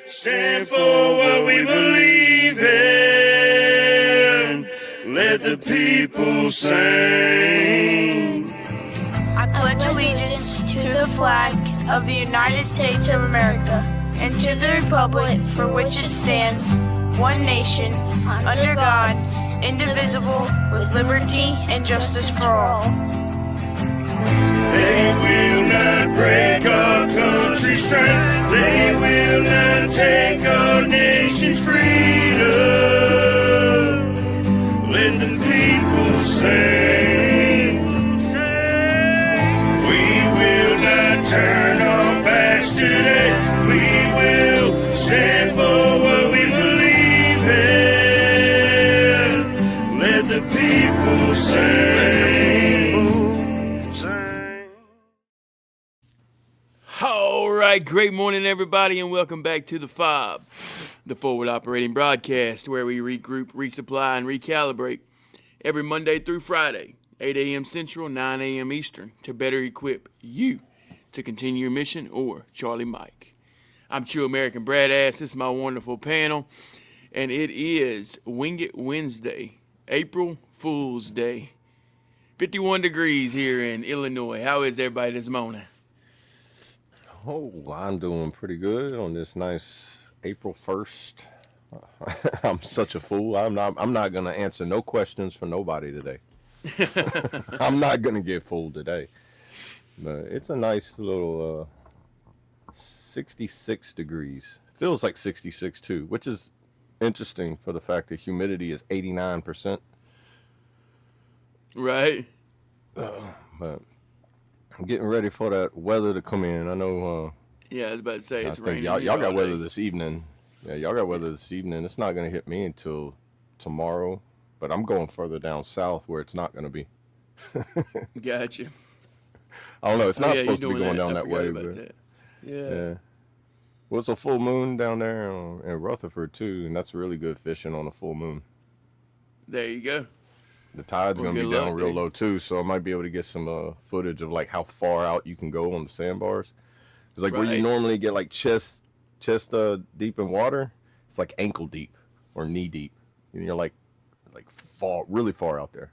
Stand for what we believe in. Let the people sing. I pledge allegiance to the flag of the United States of America and to the republic for which it stands, one nation, under God, indivisible, with liberty and justice for all. They will not break our country's strength. They will not take our nation's freedom. Let the people sing. We will not turn our backs today. We will stand for what we believe in. Let the people sing. All right, great morning, everybody, and welcome back to the F.O.B, the forward operating broadcast, where we regroup, resupply, and recalibrate every Monday through Friday, 8 a.m. Central, 9 a.m. Eastern, to better equip you to continue your mission, or Charlie Mike. I'm True American Brad Ass. This is my wonderful panel, and it is Wing It Wednesday, April Fool's Day. 51 degrees here in Illinois. How is everybody this morning? Oh, I'm doing pretty good on this nice April 1st. I'm such a fool. I'm not going to answer no questions for nobody today. I'm not going to get fooled today. But it's a nice little 66 degrees. Feels like 66 too, which is interesting for the fact that humidity is 89%. Right. But I'm getting ready for that weather to come in. I know. Yeah, I was about to say it's raining. Y'all got weather this evening. Yeah, y'all got weather this evening. It's not going to hit me until tomorrow, but I'm going further down south where it's not going to be. Gotcha. I don't know. It's not supposed to be going down that way. But yeah. Well, it's a full moon down there in Rutherford too, and that's really good fishing on a full moon. There you go. The tide's going to be down real low too, so I might be able to get some footage of like how far out you can go on the sandbars. It's like where you normally get like chest deep in water, it's like ankle deep or knee deep, and you're like far, really far out there.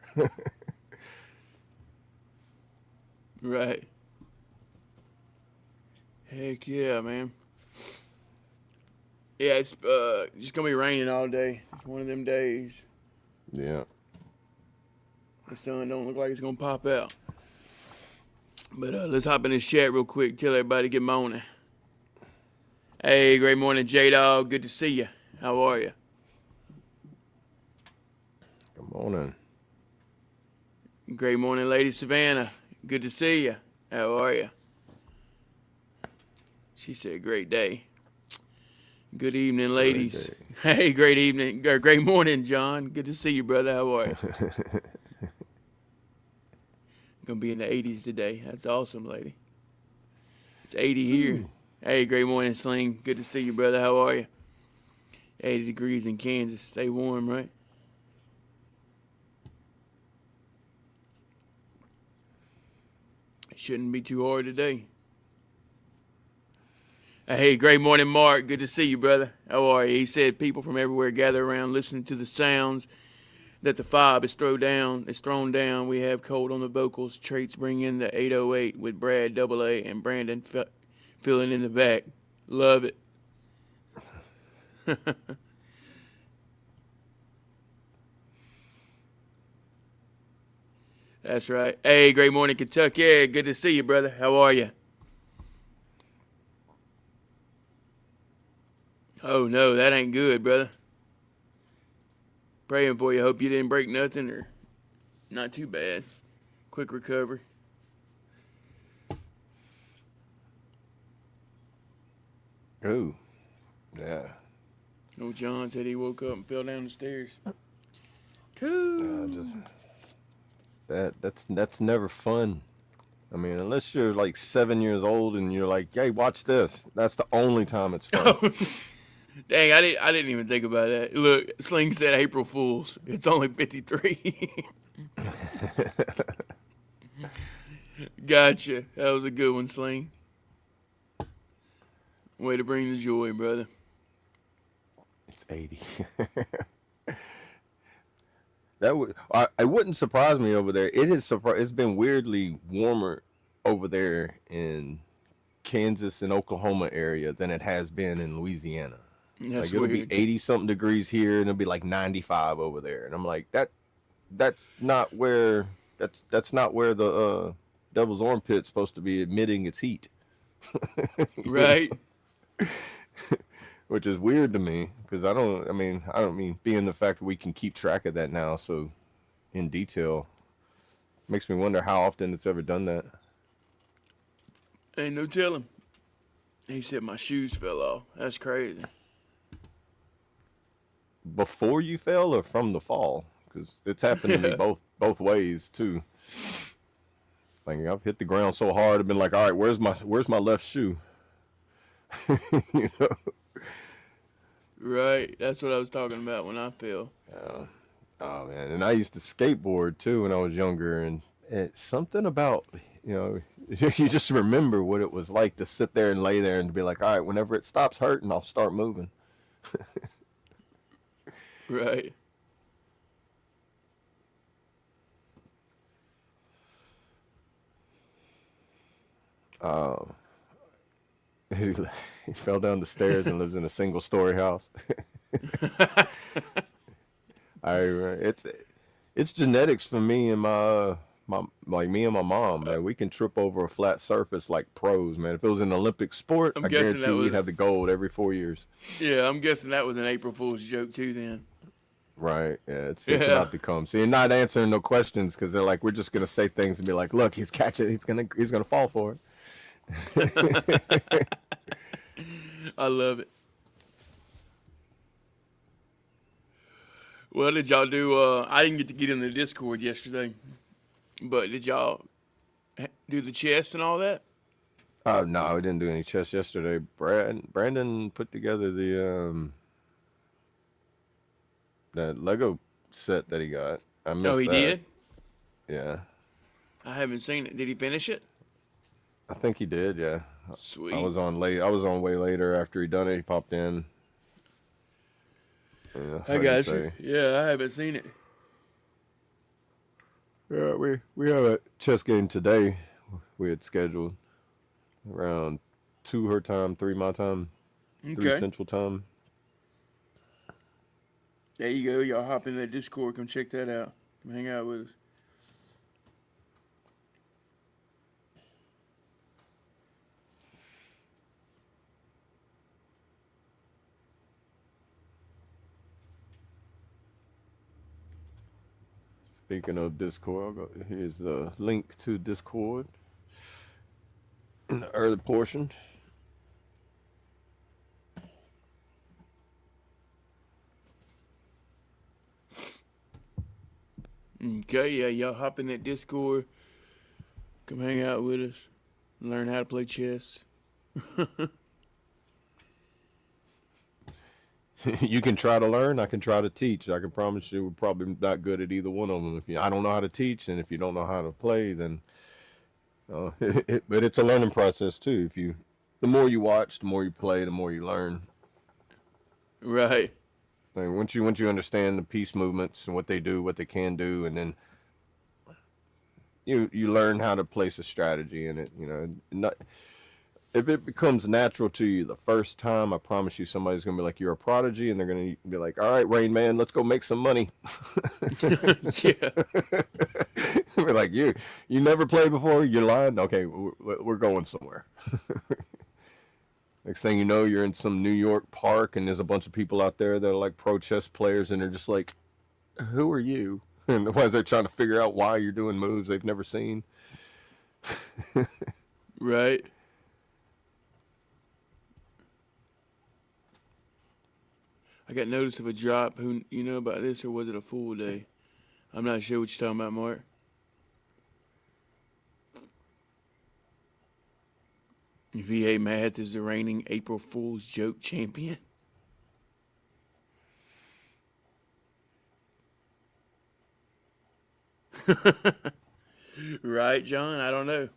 Right. Heck yeah, man. Yeah, it's just gonna be raining all day. It's one of them days. Yeah. The sun don't look like it's gonna pop out. But let's hop in this chat real quick. Tell everybody good morning. Hey, great morning, J-Dog. Good to see you. How are you? Good morning. Great morning, Lady Savannah. Good to see you. How are you? She said, great day. Good evening, ladies. Hey, great evening. Great morning, John. Good to see you, brother. How are you? Gonna be in the 80s today. That's awesome, lady. It's 80 here. Ooh. Hey, great morning, Sling. Good to see you, brother. How are you? 80 degrees in Kansas. Stay warm, right? It shouldn't be too hard today. Hey, great morning, Mark. Good to see you, brother. How are you? He said people from everywhere gather around listening to the sounds that the F.O.B is thrown down. We have Cold on the vocals. Traits bring in the 808 with Brad AA and Brandon filling in the back. Love it. That's right. Hey, great morning, Kentucky. Yeah, good to see you, brother. How are you? Oh, no, that ain't good, brother. Praying for you. Hope you didn't break nothing or not too bad. Quick recovery. Oh, yeah. Old John said he woke up and fell down the stairs. Cool. That's never fun. I mean, unless you're like 7 years old and you're like, hey, watch this. That's the only time it's fun. Dang, I didn't even think about that. Look, Sling said April Fools. It's only 53. Gotcha. That was a good one, Sling. Way to bring the joy, brother. It's 80. It wouldn't surprise me over there. It's been weirdly warmer over there in Kansas and Oklahoma area than it has been in Louisiana. That's Like it'll weird. be 80 something degrees here and it'll be like 95 over there. And I'm like, that's not where the devil's armpit's supposed to be emitting its heat. Right. Which is weird to me because I don't mean being the fact that we can keep track of that now so in detail makes me wonder how often it's ever done that. Ain't no telling. He said my shoes fell off. That's crazy. Before you fell or from the fall? Because it's happened to me both ways too. Like I've hit the ground so hard, I've been like, all right, where's my left shoe? You know? Right. That's what I was talking about when I fell. Oh man, and I used to skateboard too when I was younger, and it's something about, you know, you just remember what it was like to sit there and lay there and be like, all right, whenever it stops hurting, I'll start moving. Right. He fell down the stairs and lives in a single-story house. It's genetics for me and my me and my mom, man. We can trip over a flat surface like pros, man. If it was an Olympic sport, I guarantee we'd have the gold every 4 years. Yeah, I'm guessing that was an April Fool's joke too then. Right. Yeah, it's about to come. See, you're not answering no questions because they're like, we're just gonna say things and be like, look, he's catching, he's gonna fall for it. I love it. Well, did y'all do, I didn't get to get in the Discord yesterday, but did y'all do the chest and all that? No, we didn't do any chess yesterday. Brandon put together the Lego set that he got. I missed He that. did? Yeah. I haven't seen it. Did he finish it? I think he did, yeah. Sweet. I was on way later after he done it. He popped in. Yeah, I got you. Yeah, I haven't seen it. Yeah, we have a chess game today. We had scheduled around 2 her time, 3 my time, 3 Central time. There you go. Y'all hop in that Discord. Come check that out. Come hang out with us. Speaking of Discord, here's the link to Discord in the early portion. Okay, yeah, y'all hop in that Discord. Come hang out with us. Learn how to play chess. You can try to learn. I can try to teach. I can promise you we're probably not good at either one of them. I don't know how to teach, and if you don't know how to play, then but it's a learning process too. The more you watch, the more you play, the more you learn. Right. Like once you understand the piece movements and what they do, what they can do, and then you learn how to place a strategy in it. You know, if it becomes natural to you the first time, I promise you somebody's going to be like, you're a prodigy, and they're going to be like, all right, Rain Man, let's go make some money. Yeah. We're like, you never played before? You're lying? Okay, we're going somewhere. Next thing you know, you're in some New York park, and there's a bunch of people out there that are like pro chess players, and they're just like, who are you? And otherwise they're trying to figure out why you're doing moves they've never seen. Right. I got notice of a drop. Who you know about this, or was it a full day? I'm not sure what you're talking about, Mark. VA Math is the reigning April Fool's joke champion. Right, John? I don't know.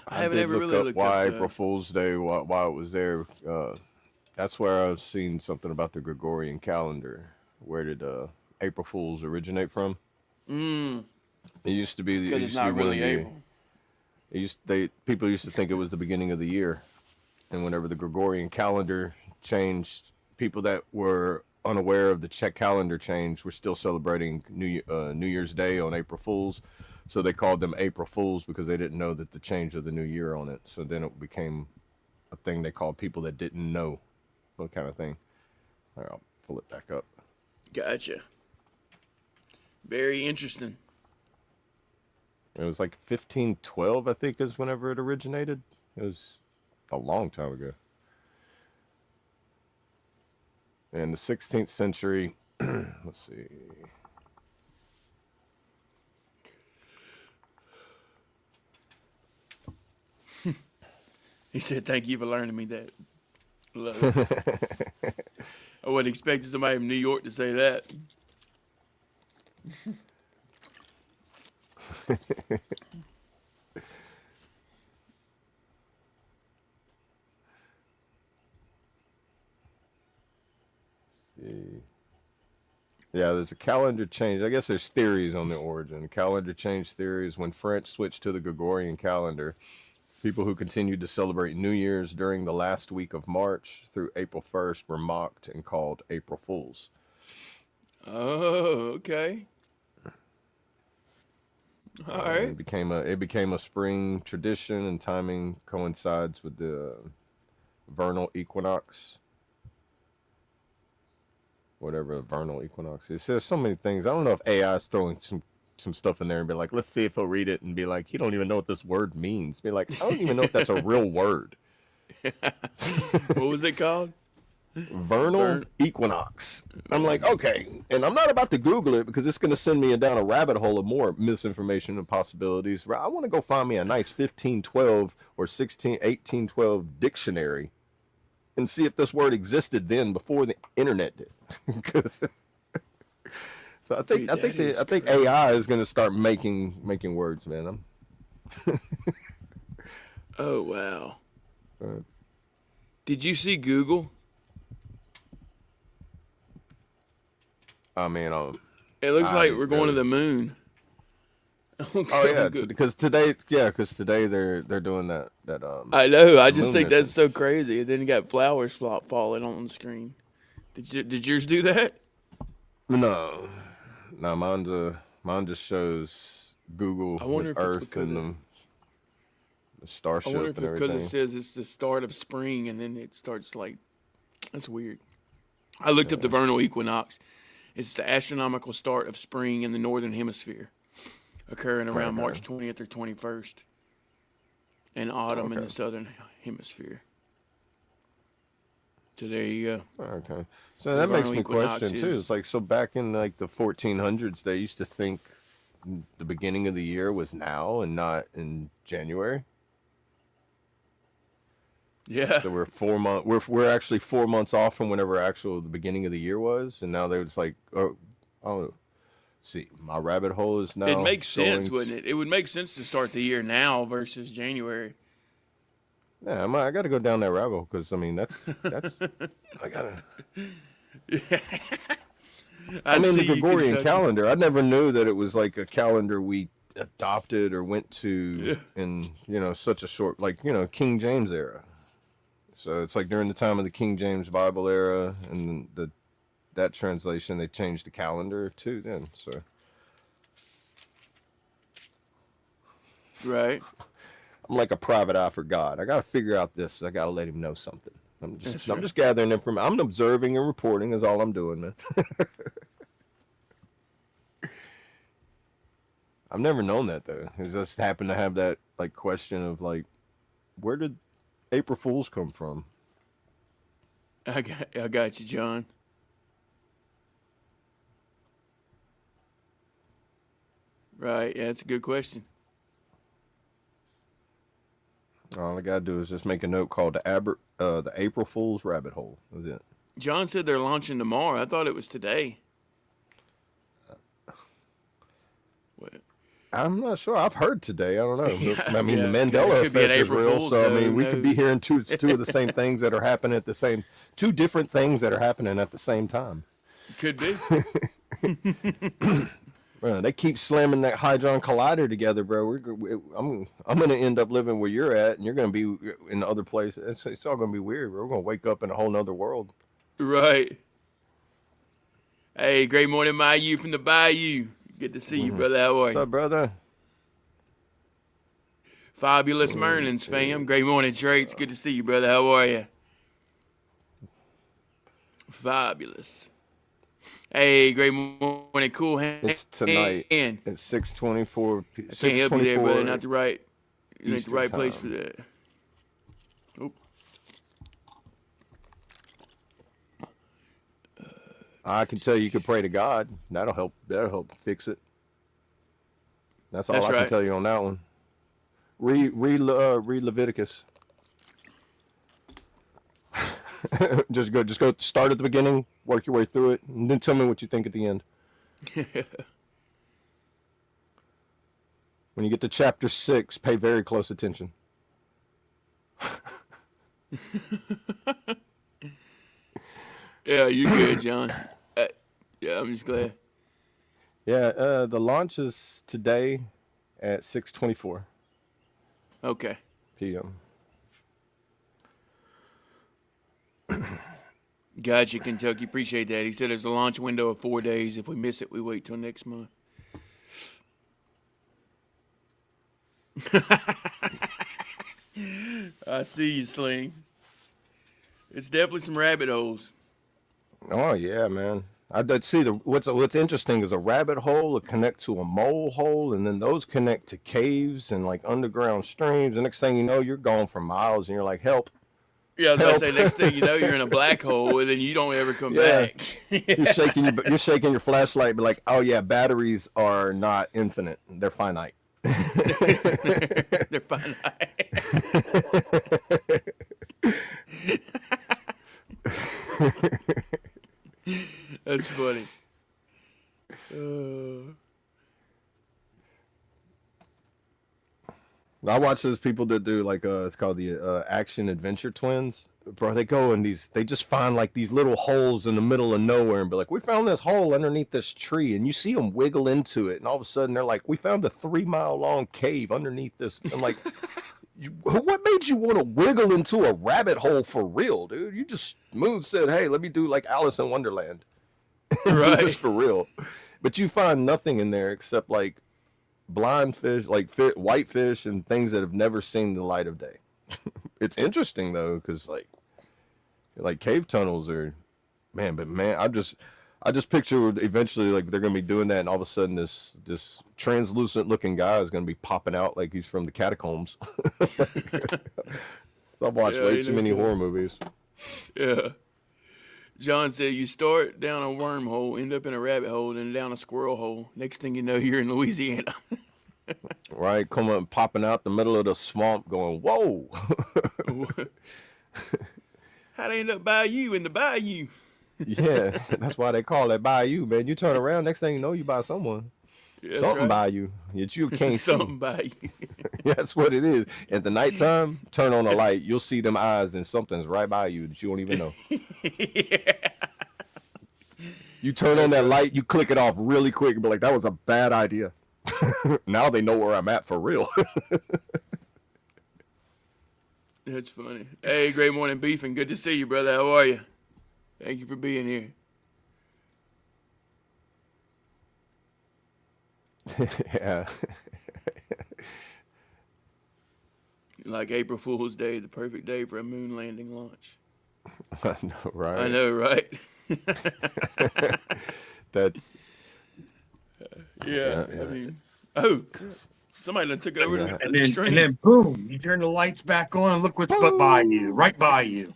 I haven't did ever look really up looked why up April Fool's Day, why it was there. That's where I was seeing something about the Gregorian calendar. Where did April Fools originate from? Mm. It used to be. Because It it's used to be not really really. April. People used to think it was the beginning of the year, and whenever the Gregorian calendar changed, people that were unaware of the Czech calendar change were still celebrating New Year's Day on April Fools, so they called them April Fools because they didn't know that the change of the new year on it. So then it became a thing they called people that didn't know, what kind of thing. All right, I'll pull it back up. Gotcha. Very interesting. It was like 1512, I think, is whenever it originated. It was a long time ago. In the 16th century, let's see. He said, "Thank you for learning me that." Love it. I wasn't expecting somebody from New York to say that. Yeah, there's a calendar change. I guess there's theories on the origin. Calendar change theories. When French switched to the Gregorian calendar, people who continued to celebrate New Year's during the last week of March through April 1st were mocked and called April Fools. Oh, okay. All right. It became a spring tradition, and timing coincides with the vernal equinox. Whatever the vernal equinox is. It says so many things. I don't know if AI is throwing some stuff in there and be like, let's see if he'll read it and be like, he don't even know what this word means. Be like, I don't even know if that's a real word. What was it called? Vernal equinox. I'm like, okay. And I'm not about to Google it because it's going to send me down a rabbit hole of more misinformation and possibilities. I want to go find me a nice 1512 or 1812 dictionary and see if this word existed then before the internet did. So I think AI is going to start making words, man. Oh wow! Did you see Google? I mean, It looks like we're going to the moon. Oh yeah, because today they're doing that. I know. I just moon think mission. that's so crazy. And then you got flowers falling on the screen. Did yours do that? No, mine just shows Google I wonder with if it's Earth because and the starship I wonder if and because everything. it says it's the start of spring and then it starts like that's weird. I looked up the vernal equinox. It's the astronomical start of spring in the northern hemisphere, occurring around March 20th or 21st, and autumn in the southern hemisphere. So there you go. Okay, so that makes me question too. It's like, so back in like the 1400s, they used to think the beginning of the year was now and not in January. Yeah. So we're 4 months. We're actually 4 months off from whenever the beginning of the year was, and now they're just like, oh, see, my rabbit hole is now. It makes sense, wouldn't it? It would make sense to start the year now versus January. Yeah, I got to go down that rabbit hole because I mean that's I gotta. I mean the Gregorian calendar. I never knew that it was like a calendar we adopted or went to in such a short, like King James era. So it's like during the time of the King James Bible era and that translation, they changed the calendar too. Then so. Right. I'm like a private eye for God. I got to figure out this. I got to let him know something. I'm just gathering information. I'm observing and reporting is all I'm doing, man. I've never known that though. I just happened to have that like question of like, where did April Fools come from? I got you, John. Right. Yeah, that's a good question. All I gotta do is just make a note called the April Fool's Rabbit Hole. That's it. John said they're launching tomorrow. I thought it was today. I'm not sure. I've heard today. I don't know. I mean, Yeah, the it Mandela could be an effect is April real. Fool's, So I though. mean, Who we could be knows? hearing two of the same things that are happening at the same, two different things that are happening at the same time. Could be. Bro, they keep slamming that Hadron Collider together, bro. I'm gonna end up living where you're at, and you're gonna be in other places. It's all gonna be weird, bro. We're gonna wake up in a whole nother world. Right. Hey, great morning, Mayu from the Bayou. Good to see you, brother. How are What's you? up, brother? Fabulous Merlins, fam. Great morning, Traits. Good to see you, brother. How are you? Fabulous. Hey, great morning, Cool Hand. It's tonight. I It's 6:24. can't help you there, brother. Not the right. You ain't the Eastern right place time. for that. Oop. I can tell you could pray to God. That'll help. That'll help fix it. That's all That's I right. can tell you on that one. Read Leviticus. Just go. Start at the beginning, work your way through it, and then tell me what you think at the end. When you get to chapter 6, pay very close attention. Yeah, you good, John. Yeah, I'm just glad. Yeah, the launch is today at 6:24 Okay. p.m. Gotcha, Kentucky. Appreciate that. He said there's a launch window of 4 days. If we miss it, we wait till next month. I see you, Sling. It's definitely some rabbit holes. Oh yeah, man. I did see what's interesting is a rabbit hole will connect to a mole hole, and then those connect to caves and like underground streams. The next thing you know, you're gone for miles, and you're like, help. Yeah, I was about to say, Help. next thing you know, you're in a black hole, and then you don't ever come Yeah. back. You're shaking your flashlight, but like, oh yeah, batteries are not infinite; they're finite. They're fine. That's funny. I watch those people that do like it's called the action adventure twins. Bro, they go in they just find like these little holes in the middle of nowhere and be like, we found this hole underneath this tree, and you see them wiggle into it, and all of a sudden they're like, we found a 3-mile long cave underneath this. I'm like, what made you want to wiggle into a rabbit hole for real, dude? You just said, hey, let me do like Alice in Wonderland. Do Right. this for real. But you find nothing in there except like blind fish, like white fish, and things that have never seen the light of day. It's interesting though, because like cave tunnels are, man. I just picture eventually like they're gonna be doing that, and all of a sudden this translucent looking guy is gonna be popping out like he's from the catacombs. I've watched way too many horror movies. Yeah. John said you start down a wormhole, end up in a rabbit hole, then down a squirrel hole. Next thing you know, you're in Louisiana. Right, come up popping out the middle of the swamp, going, whoa. How'd I end up by you in the bayou? Yeah, that's why they call it bayou, man. You turn around, next thing you know, you by someone. That's Something right. by you that you can't Something see. by you. That's what it is. At the nighttime, turn on a light, you'll see them eyes, and something's right by you that you won't even know. Yeah. You turn on that light, you click it off really quick, and be like, that was a bad idea. Now they know where I'm at for real. That's funny. Hey, great morning, Beefing. Good to see you, brother. How are you? Thank you for being here. Yeah. Like April Fool's Day, the perfect day for a moon landing launch. I know, right? I know, right? That's Yeah. Yeah. I mean, oh, somebody done took over Yeah. the stream. And then boom, you turn the lights back on and look what's by you, right by you.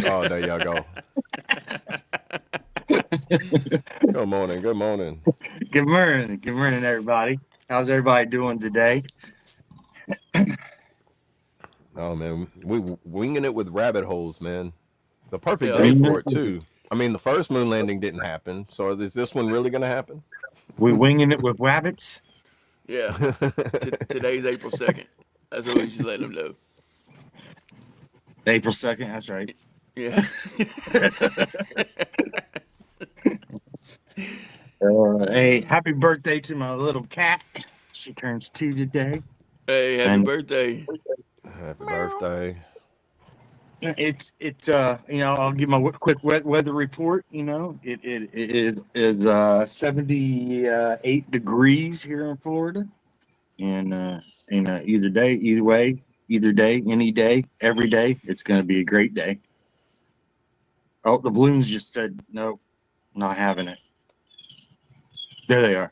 Oh, there y'all go. Good morning. Good morning. Good morning, everybody. How's everybody doing today? Oh man, we winging it with rabbit holes, man. The perfect Yeah. day for it too. I mean, the first moon landing didn't happen, so is this one really gonna happen? We're winging it with rabbits. Yeah. Today's April 2nd. That's what we just let them know. April 2nd. That's right. Yeah. Hey, happy birthday to my little cat. She turns 2 today. Hey, happy And birthday. Happy birthday. it's I'll give my quick weather report. It is 78 degrees here in Florida, and either day, either way, either day, any day, every day, it's going to be a great day. Oh, the balloons just said no, not having it. There they are.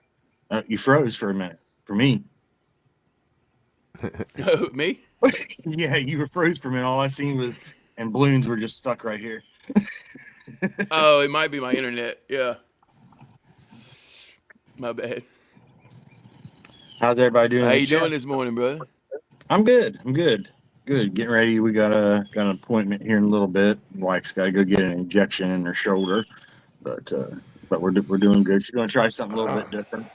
You froze for a minute for me. Oh, me? Yeah, you were froze for a minute. All I seen was and balloons were just stuck right here. Oh, it might be my internet. Yeah. My bad. How's everybody doing? How in the you chat? doing this morning, brother? I'm good. I'm good. Good. Getting ready. We got an appointment here in a little bit. Wife's got to go get an injection in her shoulder, but we're doing good. She's gonna try something a little bit different.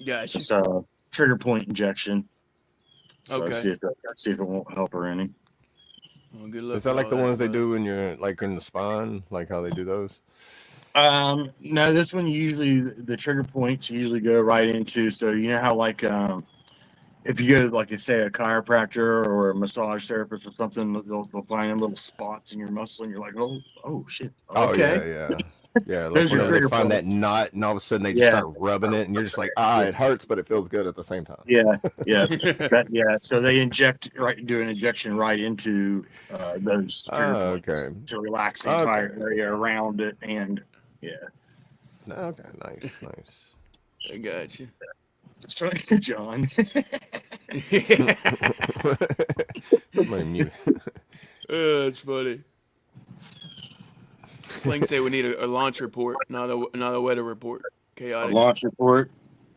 Gotcha. It's a trigger point injection. So Okay. see if it won't help her any. Well, good luck. Is that with like all the ones they brother. do when you're like in the spine, like how they do those? No, this one usually the trigger points usually go right into. So you know how like if you go to like say a chiropractor or a massage therapist or something, they'll find little spots in your muscle, and you're like, oh shit, Oh okay. yeah. Like Those are whenever they trigger find points. that knot, and all of a sudden they just Yeah. start rubbing it, and you're just like, it hurts, but it feels good at the same time. Yeah. So they do an injection right into those trigger points to relax the entire area around it, and yeah. Okay, nice. I got you. So John. Put my mute. Oh, that's funny. Sling say we need a launch report, not a weather report. Chaotic. A launch report.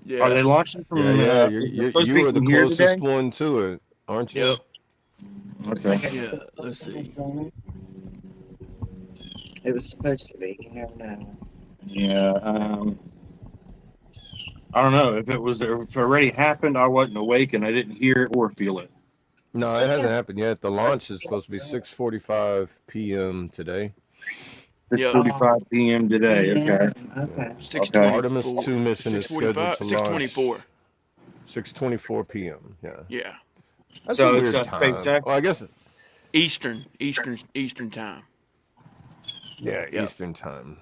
Yeah. Are they launching from? Yeah. You You were the closest one to it, aren't you? Yep. Okay. Yeah. Let's see. It was supposed to be. You never know. Yeah. I don't know if it already happened. I wasn't awake and I didn't hear it or feel it. No, it hasn't happened yet. The launch is supposed to be 6:45 p.m. today. 6:45 p.m. today. Okay. Okay. 6:24. Artemis 2 mission is scheduled to launch 6:24. 6:24 p.m. Yeah. Yeah. That's So a it's weird a time. SpaceX? Well, I guess. Eastern time. Yeah, Yep. Eastern time.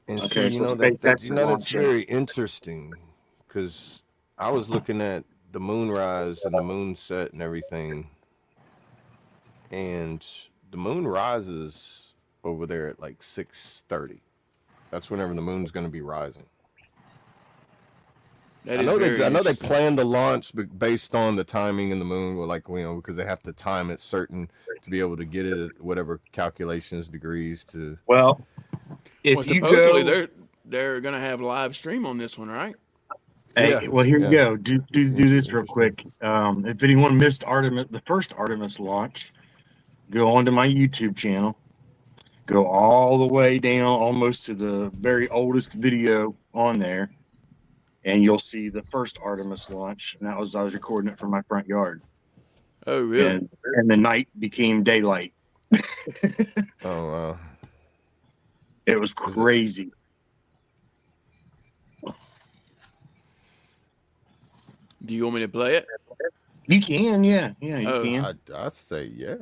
And Okay, see, so that's SpaceX is launching. very interesting because I was looking at the moonrise and the moon set and everything, and the moon rises over there at like 6:30. That's whenever the moon's going to be rising. That I is know very they interesting. planned the launch based on the timing in the moon, because they have to time it certain to be able to get it at whatever calculations degrees to. Well, if Well, you supposedly go, they're gonna have live stream on this one, right? hey, Yeah, well here yeah. you go. Do this real Interesting. quick. If anyone missed the first Artemis launch, go onto my YouTube channel. Go all the way down almost to the very oldest video on there, and you'll see the first Artemis launch. And I was recording it from my front yard. Oh, really? And the night became daylight. Oh wow. It was crazy. Do you want me to play it? You can, yeah, you can. I'd say yeah.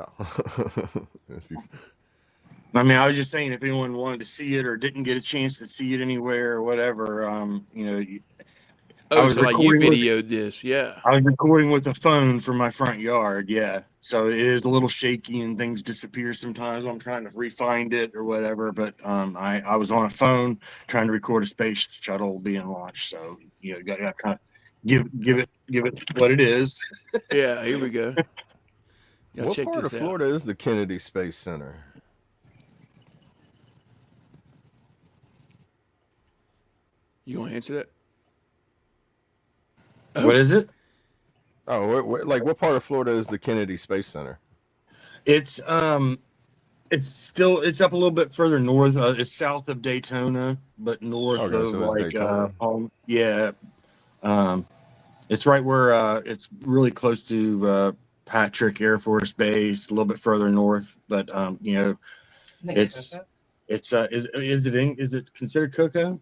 I mean, I was just saying, if anyone wanted to see it or didn't get a chance to see it anywhere or whatever, Oh, was so like you recording with- videoed this, yeah. I was recording with a phone from my front yard, yeah. So it is a little shaky and things disappear sometimes. I'm trying to re-find it or whatever, but I was on a phone trying to record a space shuttle being launched. So you got to kind of give it what it is. Yeah, here we go. Y'all What check part of this out. Florida is the Kennedy Space Center? You gonna answer that? What is it? Oh, what part of Florida is the Kennedy Space Center? It's up a little bit further north. It's south of Daytona, but north Okay, of so it's like Daytona. yeah. It's right where it's really close to Patrick Air Force Base, a little bit further north. But it's is it considered Cocoa?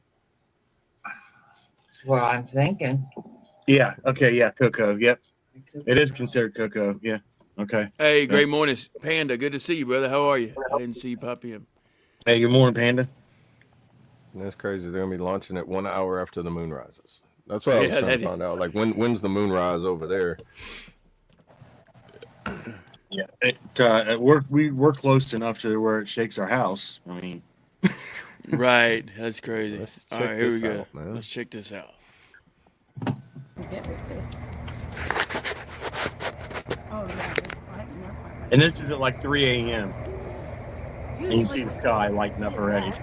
That's what I'm thinking. Yeah. Okay. Yeah. Cocoa. Yep. It is considered Cocoa. Yeah. Okay. Hey, great morning, Panda. Good to see you, brother. How are you? I didn't see you pop in. Hey, good morning, Panda. That's crazy. They're gonna be launching it 1 hour after the moon rises. That's what I was Yeah, trying to that find out. Like when's the moon rise over there? Yeah. We're close enough to where it shakes our house. I mean, right. That's crazy. Let's All check right, here we this go. out, man. Let's check this out. and this is at like 3 a.m. and you see the sky lighting up already.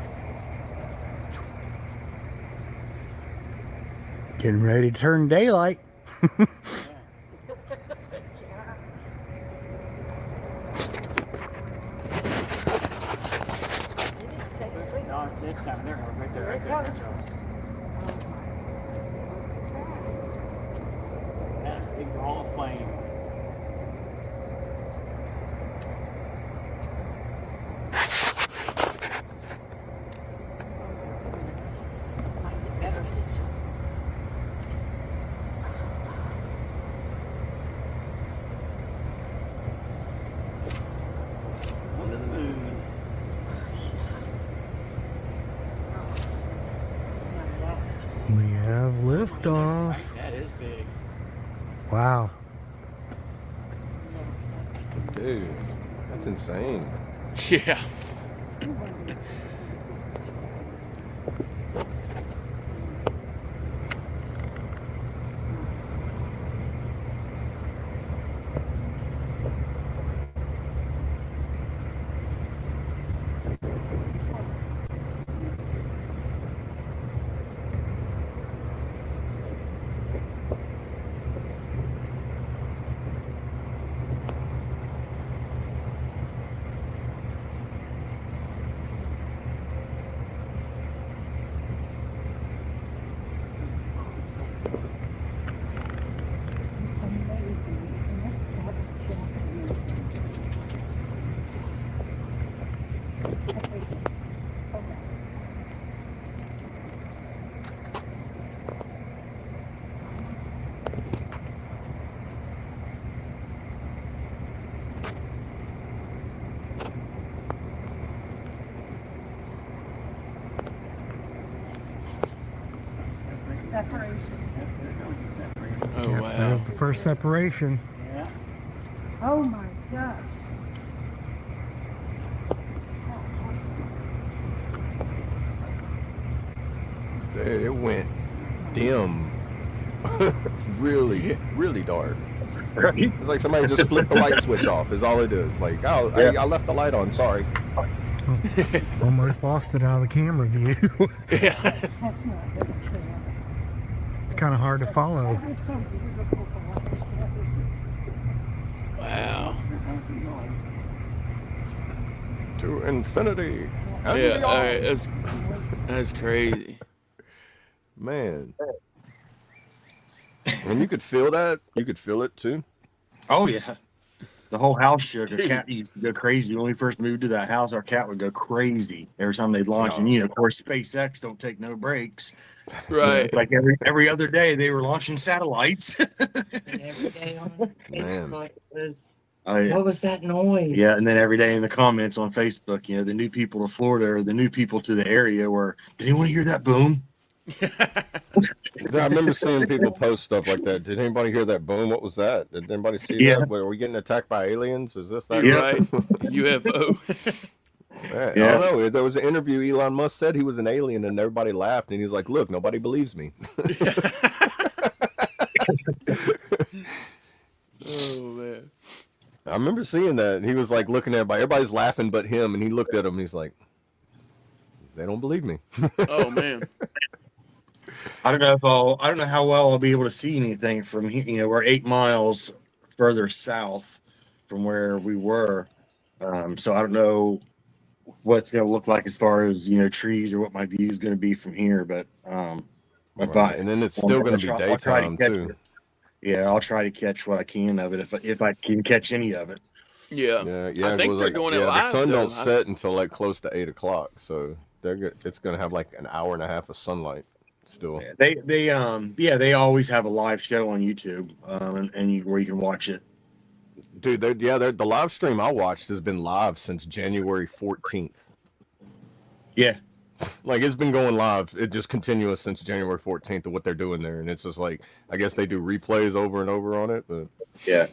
Getting ready to turn daylight. We have liftoff. That is big. Wow. Dude, that's insane. Yeah. Oh, Yep, wow. there's the first separation. Oh my gosh. It went dim. really dark. Right? It's like somebody just flipped the light switch off. Is all it is. Like, oh, Yeah. I left the light on. Sorry. Almost lost it out of the camera view. Yeah. That's not very true. It's kind of hard to follow. That was so beautiful for what they said. Wow. To infinity. And Yeah. All beyond. right. That's crazy. Man. And you could feel that. You could feel it too. Oh yeah. The whole house shook. Our cat used to go crazy. When we first moved to that house, our cat would go crazy every time they'd launch. And of course, SpaceX don't take no breaks. Right. It's like every other day they were launching satellites. And every day on Facebook was, Oh yeah. what was that noise? Yeah, and then every day in the comments on Facebook, the new people to Florida or the new people to the area were, did anyone hear that boom? I remember seeing people post stuff like that. Did anybody hear that boom? What was that? Did anybody see Yeah. that? Were we getting attacked by aliens? Is this that? Yeah. Right. UFO. I Yeah. don't know. There was an interview. Elon Musk said he was an alien, and everybody laughed. And he's like, "Look, nobody believes me." Oh man. I remember seeing that. And he was like looking at everybody. Everybody's laughing but him, and he looked at him. And he's like, "They don't believe me." Oh man. I don't know how well I'll be able to see anything from here. We're 8 miles further south from where we were. So I don't know what it's going to look like as far as, trees or what my view is going to be from here. But if Right. And then it's still going to be I'll try to daytime catch too. it. Yeah, I'll try to catch what I can of it if I can catch any of it. Yeah. Yeah. I It think was they're like doing it the live sun though. don't set until like close to 8 o'clock, so it's gonna have like an hour and a half of sunlight still. Yeah, they always have a live show on YouTube, where you can watch it. Dude, the live stream I watched has been live since January 14th. Yeah, Like it's been going live, it just continuous since January 14th of what they're doing there, and it's just like I guess they do replays over and over on it, but yeah.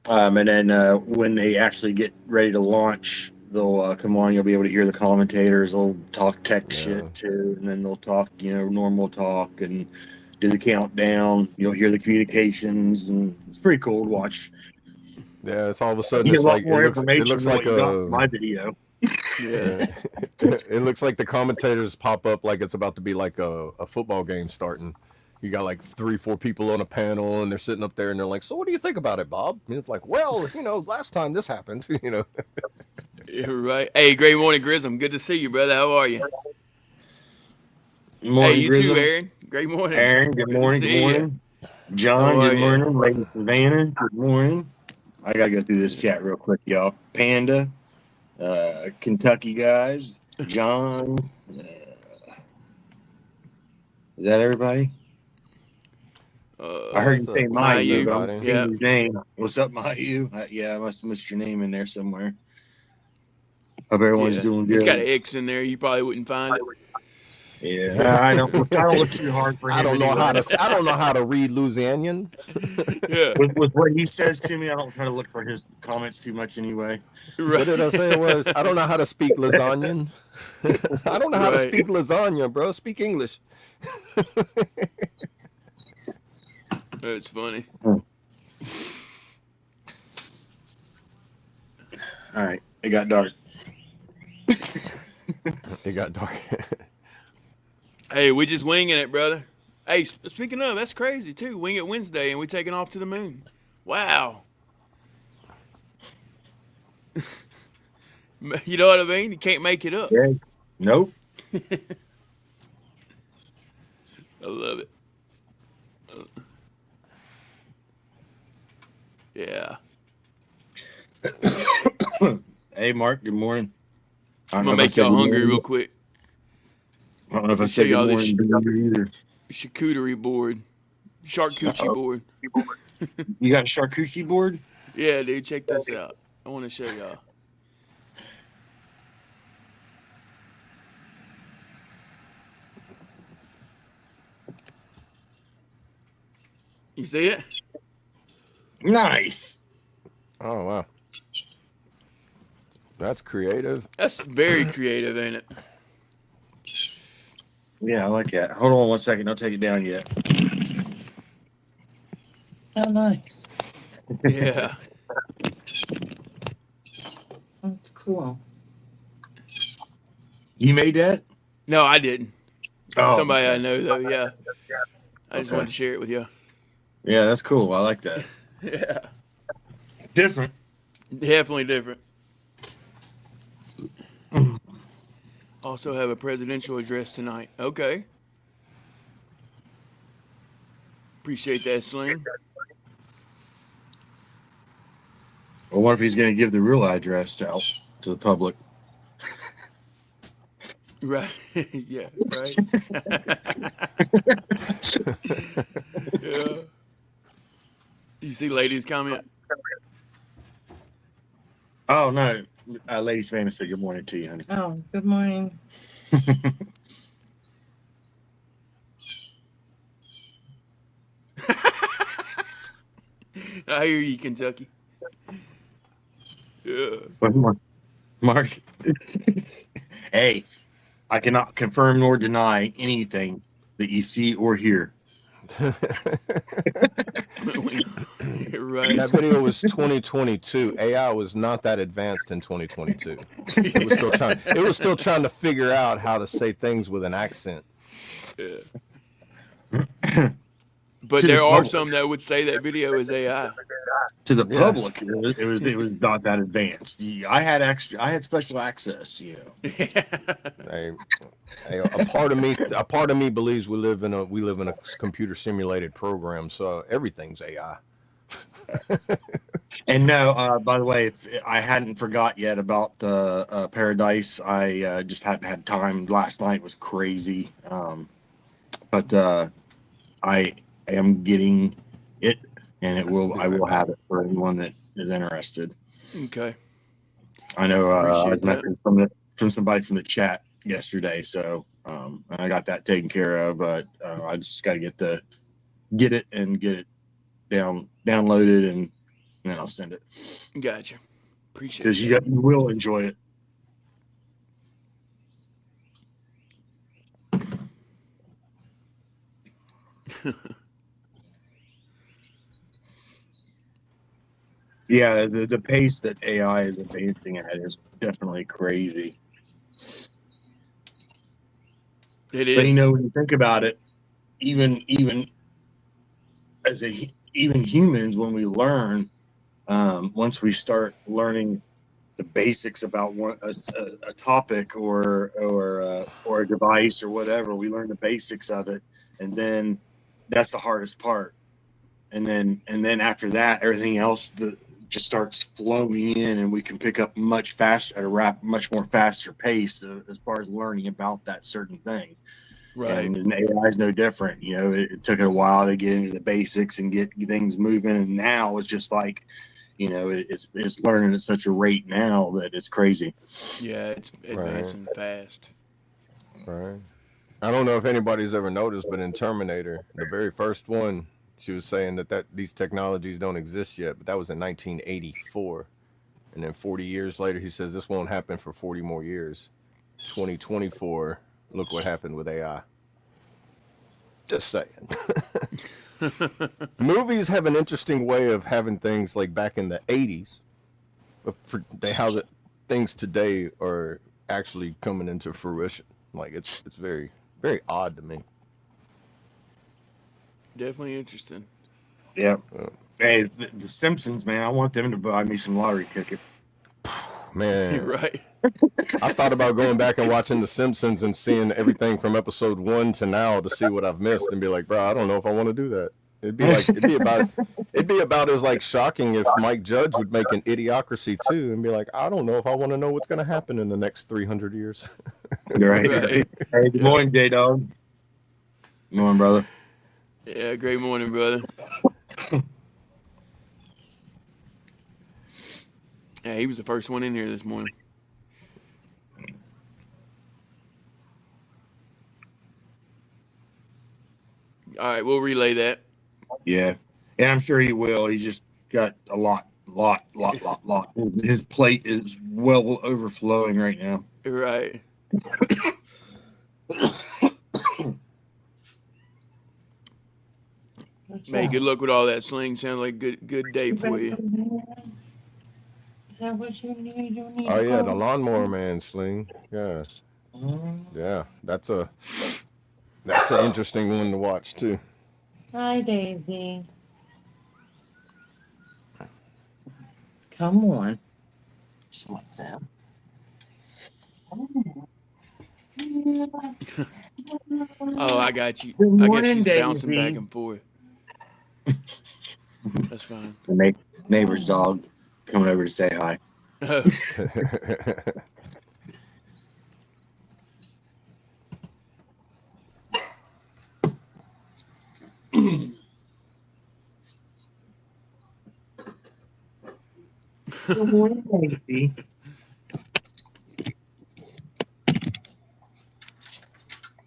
And then when they actually get ready to launch, they'll come on. You'll be able to hear the commentators. They'll talk tech yeah. shit too, and then they'll talk, normal talk and do the countdown. You'll hear the communications, and it's pretty cool to watch. Yeah, it's all of a sudden You get it's a lot like more it information looks than like what you got in my video. Yeah. it looks like the commentators pop up like it's about to be like a football game starting. You got like 3-4 people on a panel, and they're sitting up there, and they're like, "So, what do you think about it, Bob?" And it's like, "Well, last time this happened, Yeah, right. Hey, great morning, Grism. Good to see you, brother. How are you? Morning, Hey, you Grissom. too, Aaron. Great morning. Aaron, good morning. Good morning. John, How are good ya? morning. Lady Savannah, good morning. I gotta go through this chat real quick, y'all. Panda, Kentucky guys, John. Is that everybody? I heard you say Mayu, but I'm seeing his name. What's up, Mayu? Yeah, I must have missed your name in there somewhere. Hope everyone's doing good. It's got an X in there. You probably wouldn't find it. Yeah, I don't look too hard for him. I don't know how to read Louisianian. Yeah. With what he says to me, I don't try to look for his comments too much anyway. Right. What did I say? It was I don't know how to speak lasagna. I don't know how to speak lasagna, bro. Speak English. That's funny. All right, it got dark. It got dark. Hey, we just winging it, brother. Hey, speaking of, that's crazy too. Wing It Wednesday, and we taking off to the moon. Wow. You know what I mean? You can't make it up. Yeah. Nope. I love it. Yeah. Hey, Mark. Good morning. I'm gonna make y'all hungry real quick. I don't know if I said good morning either. Charcuterie board, charcuterie board. You got a charcuterie board? Yeah, dude. Check this out. I want to show y'all. You see it? Nice. Oh wow, that's creative. That's very creative, ain't it? Yeah, I like that. Hold on 1 second. Don't take it down yet. Oh, nice. Yeah. That's cool. You made that? No, I didn't. Oh, Somebody I know though. Yeah. I just wanted to share it with you. yeah, that's cool. I like that. Yeah. Different. Definitely different. Also have a presidential address tonight. Okay. Appreciate that, Slim. Well, what if he's going to give the real address to the public? Right. Yeah, right. Yeah. You see ladies comment? Oh, no. Lady Savannah said good morning to you, honey. Oh, good morning. I hear you, Kentucky. Yeah. Mark. Hey, I cannot confirm nor deny anything that you see or hear. Right. That video was 2022. AI was not that advanced in 2022. It was still trying to figure out how to say things with an accent. Yeah. But to the there are public. some that would say that video is AI. To the Yeah. public, it was not that advanced. I had special access. Hey, a part of me believes we live in a computer simulated program, so everything's AI. And no, by the way, if I hadn't forgot yet about the Paradise. I just hadn't had time. Last night was crazy. But I am getting it, and I will have it for anyone that is interested. Okay. I know I Appreciate was that. messaged from somebody from the chat yesterday, so I got that taken care of. But I just got to get it and get it downloaded, and then I'll send it Gotcha. Appreciate because that. you will enjoy it. Yeah, the pace that AI is advancing at is definitely crazy. It But is. when you think about it, even even humans, when we learn, once we start learning the basics about a topic or a device or whatever, we learn the basics of it, and then that's the hardest part. And then after that, everything else just starts flowing in, and we can pick up much faster at a much more faster pace as far as learning about that certain thing. Right. And AI is no different. It took it a while to get into the basics and get things moving, and now it's just like, it's learning at such a rate now that it's crazy. Yeah, it's advancing fast. Right. I don't know if anybody's ever noticed, but in Terminator, the very first one, she was saying that these technologies don't exist yet, but that was in 1984. And then 40 years later, he says this won't happen for 40 more years. 2024, look what happened with AI. Just saying. Movies have an interesting way of having things like back in the 80s, but how the things today are actually coming into fruition. Like it's very, very odd to me. Definitely interesting. Yeah. Hey, the Simpsons, man, I want them to buy me some lottery ticket. Man, You're right. I thought about going back and watching The Simpsons and seeing everything from episode 1 to now to see what I've missed and be like, bro, I don't know if I want to do that. It'd be about as like shocking if Mike Judge would make an Idiocracy 2 and be like, I don't know if I want to know what's going to happen in the next 300 years. Right. Right. Hey, good morning, J-Dog. Good morning, brother. Yeah, great morning, brother. Yeah, he was the first one in here this morning. All right, we'll relay that. Yeah. And I'm sure he will. He's just got a lot. His plate is well overflowing right now. Right. Hey, good luck with all that sling. Sounds like a good day for you. Is that what you need? You need Oh to yeah, go? the lawnmower man sling. Yeah. Yeah, that's an interesting one to watch too. Hi, Daisy. Come on. What's up? Oh, I got you. Good I guess morning, she's Daisy. bouncing back and forth. That's fine. The neighbor's dog coming over to say hi. Good morning, Daisy.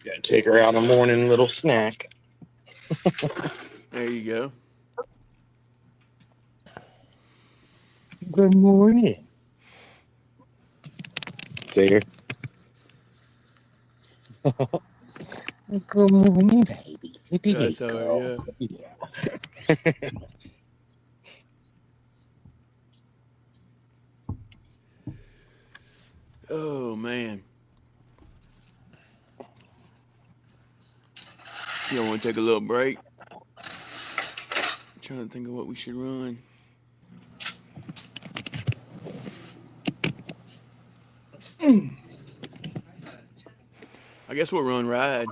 Gotta take her out a morning little snack. There you go. Good morning. See her. Good morning, baby. That's all, yeah. Oh, man. You don't want to take a little break? trying to think of what we should run. I guess we'll run ride.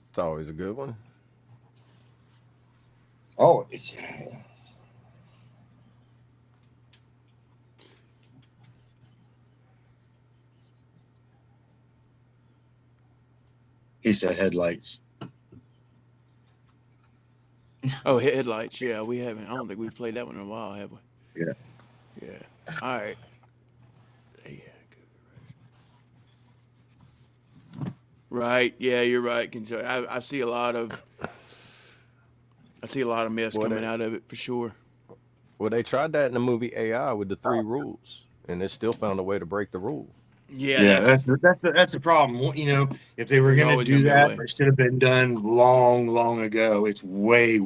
It's always a good one. Oh, it's he said headlights. Oh, headlights. Yeah, we haven't. I don't think we've played that one in a while, have we? Yeah. Yeah. All right. Right. Yeah, you're right. I see a lot of mess coming out of it for sure. Well, they tried that in the movie AI with the 3 rules, and they still found a way to break the rule. Yeah. That's a problem. You know, if they were going to do that, it should have been done long ago. It's way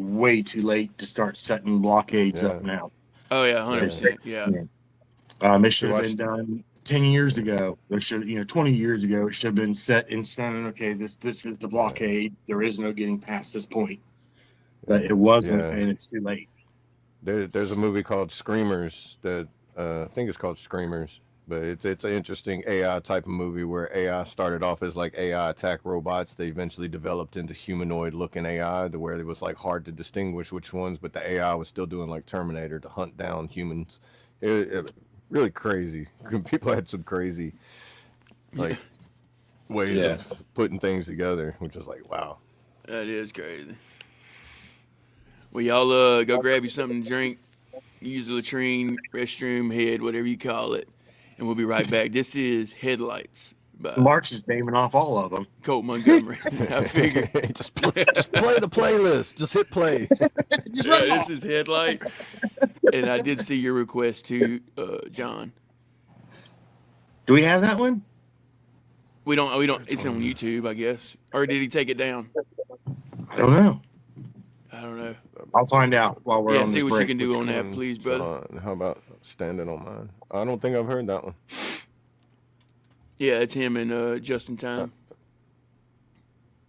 too late to start setting blockades up now. Oh yeah, 100%. Yeah. It should have been done 10 years ago. There should, 20 years ago, it should have been set in stone. Okay, this is the blockade. There is no getting past this point. But it wasn't, and it's too late. There's a movie called Screamers that I think it's called Screamers, but it's an interesting AI type of movie where AI started off as like AI attack robots. They eventually developed into humanoid looking AI to where it was like hard to distinguish which ones, but the AI was still doing like Terminator to hunt down humans. It really crazy. People had some crazy like ways of putting things together, which was like, wow. That is crazy. Well, y'all go grab you something to drink, use the latrine, restroom, head, whatever you call it, and we'll be right back. This is Headlights by Mark's just naming off all of them. Colt Montgomery. I figured. just play the playlist. Just hit play. This is Headlights. And I did see your request too, John. Do we have that one? We don't. It's on YouTube, I guess. Or did he take it down? I don't know. I'll find out while we're on this break. See what you can do on that, please, brother. How about Standing on Mine? I don't think I've heard that one. Yeah, it's him and Just in Time.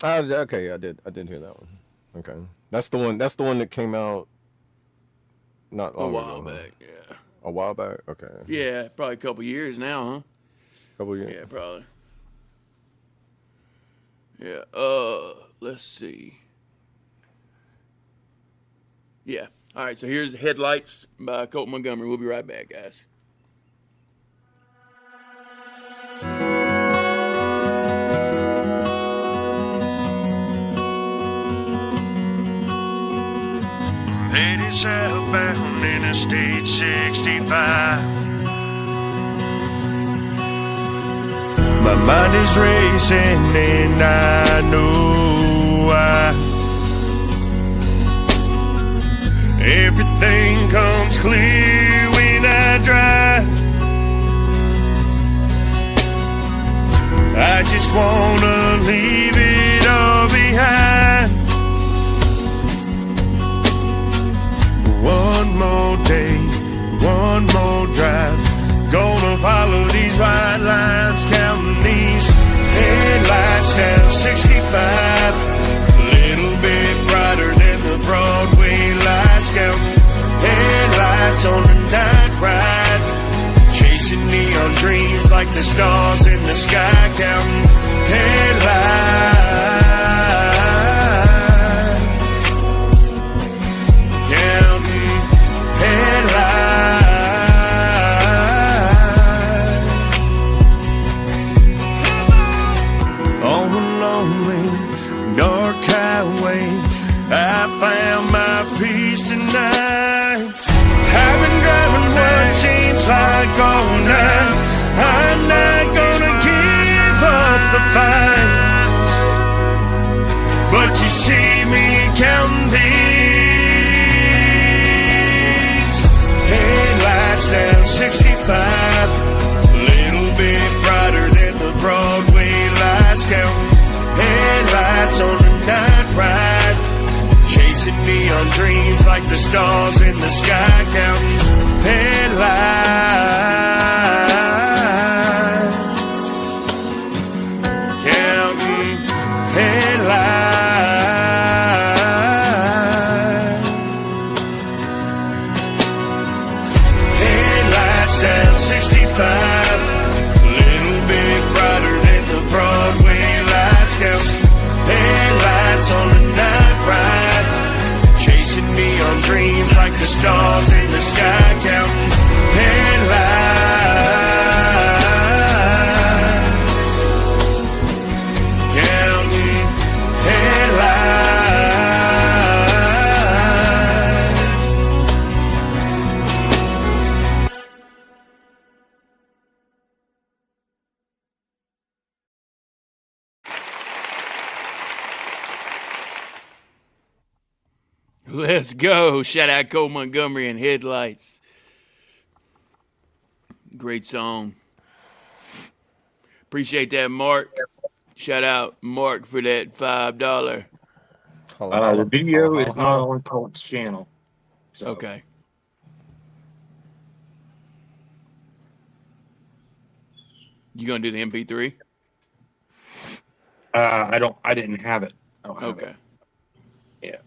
Okay, I did hear that one. Okay, that's the one that came out not long a while ago, back. Yeah, a while back. Okay. Yeah, probably a couple years now, huh? Couple years. Yeah, probably. Yeah. Let's see. Yeah. All right. So here's Headlights by Colt Montgomery. We'll be right back, guys. Headed southbound Interstate 65. My mind is racing and I know why. Everything comes clear when I drive. I just wanna leave it all behind. One more day, one more drive. Gonna follow these white lines, counting these headlights down 65. Little bit brighter than the Broadway lights, counting headlights on the night ride. Chasing neon dreams like the stars in the sky, counting headlights. Counting headlights. On a lonely, dark highway, I found my peace tonight. I've been driving what seems like all night. I'm not gonna give up the fight. But you see me counting these headlights down 65. Little bit brighter than the Broadway lights, counting headlights on the night ride. Chasing neon dreams like the stars in the sky, counting headlights. Counting lights down 65. Little bit brighter than the Broadway lights count. Headlights on a night ride, chasing neon dreams like the stars in the sky, counting headlights, counting headlights. Let's go. Shout out Cole Montgomery and Headlights. Great song. Appreciate that, Mark. Shout out Mark for that $5. The video is not on Colt's channel. So. Okay. You gonna do the MP3? I didn't have it. I don't have Okay. it. Yeah.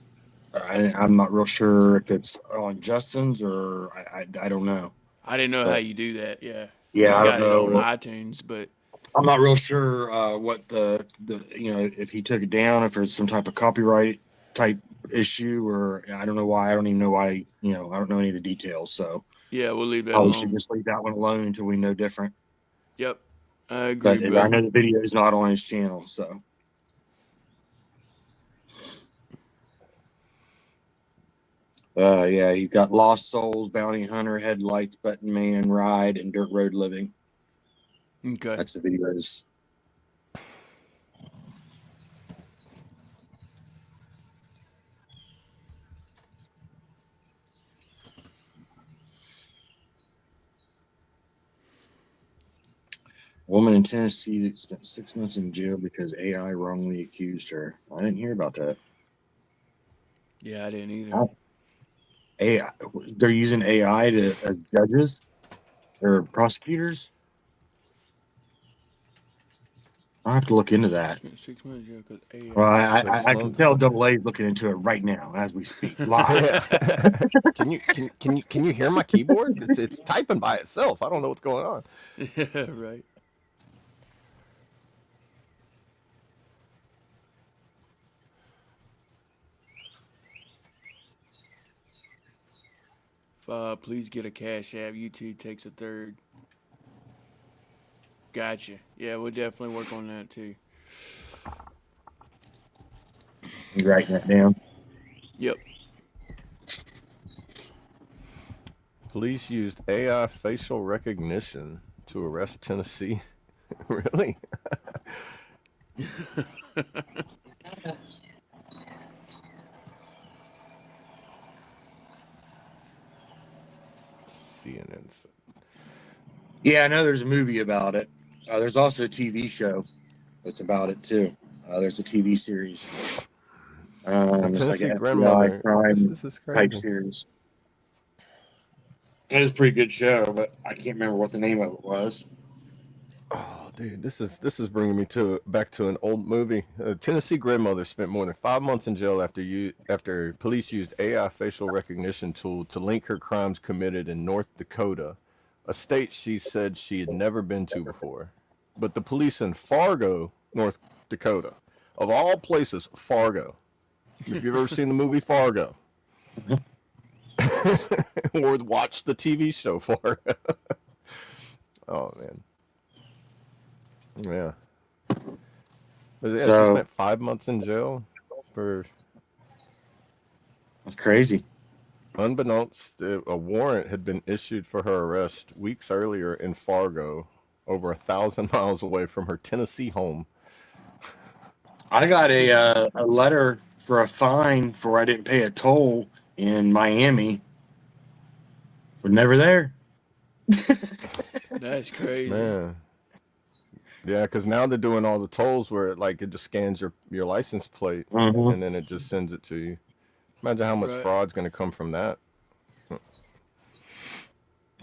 I'm not real sure if it's on Justin's or I don't know. I didn't know how you do that. Yeah. Yeah, I got don't it on know. iTunes, but I'm not real sure what the if he took it down, if there's some type of copyright type issue, or I don't know why. I don't even know why. I don't know any of the details. So yeah, we'll leave that probably alone. should just leave that one alone until we know different. Yep. I agree, But bro. I know the video is not on his channel, so. Yeah, he's got Lost Souls, Bounty Hunter, Headlights, Button Man, Ride, and Dirt Road Living. Okay. That's the videos. Woman in Tennessee that spent 6 months in jail because AI wrongly accused her. I didn't hear about that. Yeah, I didn't either. Oh. AI, they're using AI as judges or prosecutors. I'll have to look into that. 6 months ago, 'cause AI. Well, I can tell Double A is looking into it right now as we speak live. Can you hear my keyboard? It's typing by itself. I don't know what's going on. Yeah, right. Please get a Cash App. YouTube takes a third. Gotcha. Yeah, we'll definitely work on that too. You writing that down? Yep. Police used AI facial recognition to arrest Tennessee. Really? CNN. Yeah, I know there's a movie about it. There's also a TV show that's about it too. There's a TV series. It's like Tennessee an grandmother. FBI crime This is type crazy. series. It was a pretty good show, but I can't remember what the name of it was. Oh, dude, this is bringing me back to an old movie. A Tennessee grandmother spent more than 5 months in jail after police used AI facial recognition tool to link her crimes committed in North Dakota, a state she said she had never been to before. But the police in Fargo, North Dakota, of all places, Fargo. If you've ever seen the movie Fargo, or watched the TV show Fargo. Oh man. Yeah. But yeah, So- she spent 5 months in jail for, That's crazy. unbeknownst, a warrant had been issued for her arrest weeks earlier in Fargo, over 1,000 miles away from her Tennessee home. I got a letter for a fine for I didn't pay a toll in Miami. We're never there. That's crazy. Man. Yeah, because now they're doing all the tolls where it just scans your license plate Mhm. and then it just sends it to you. Imagine how much Right. fraud's going to come from that.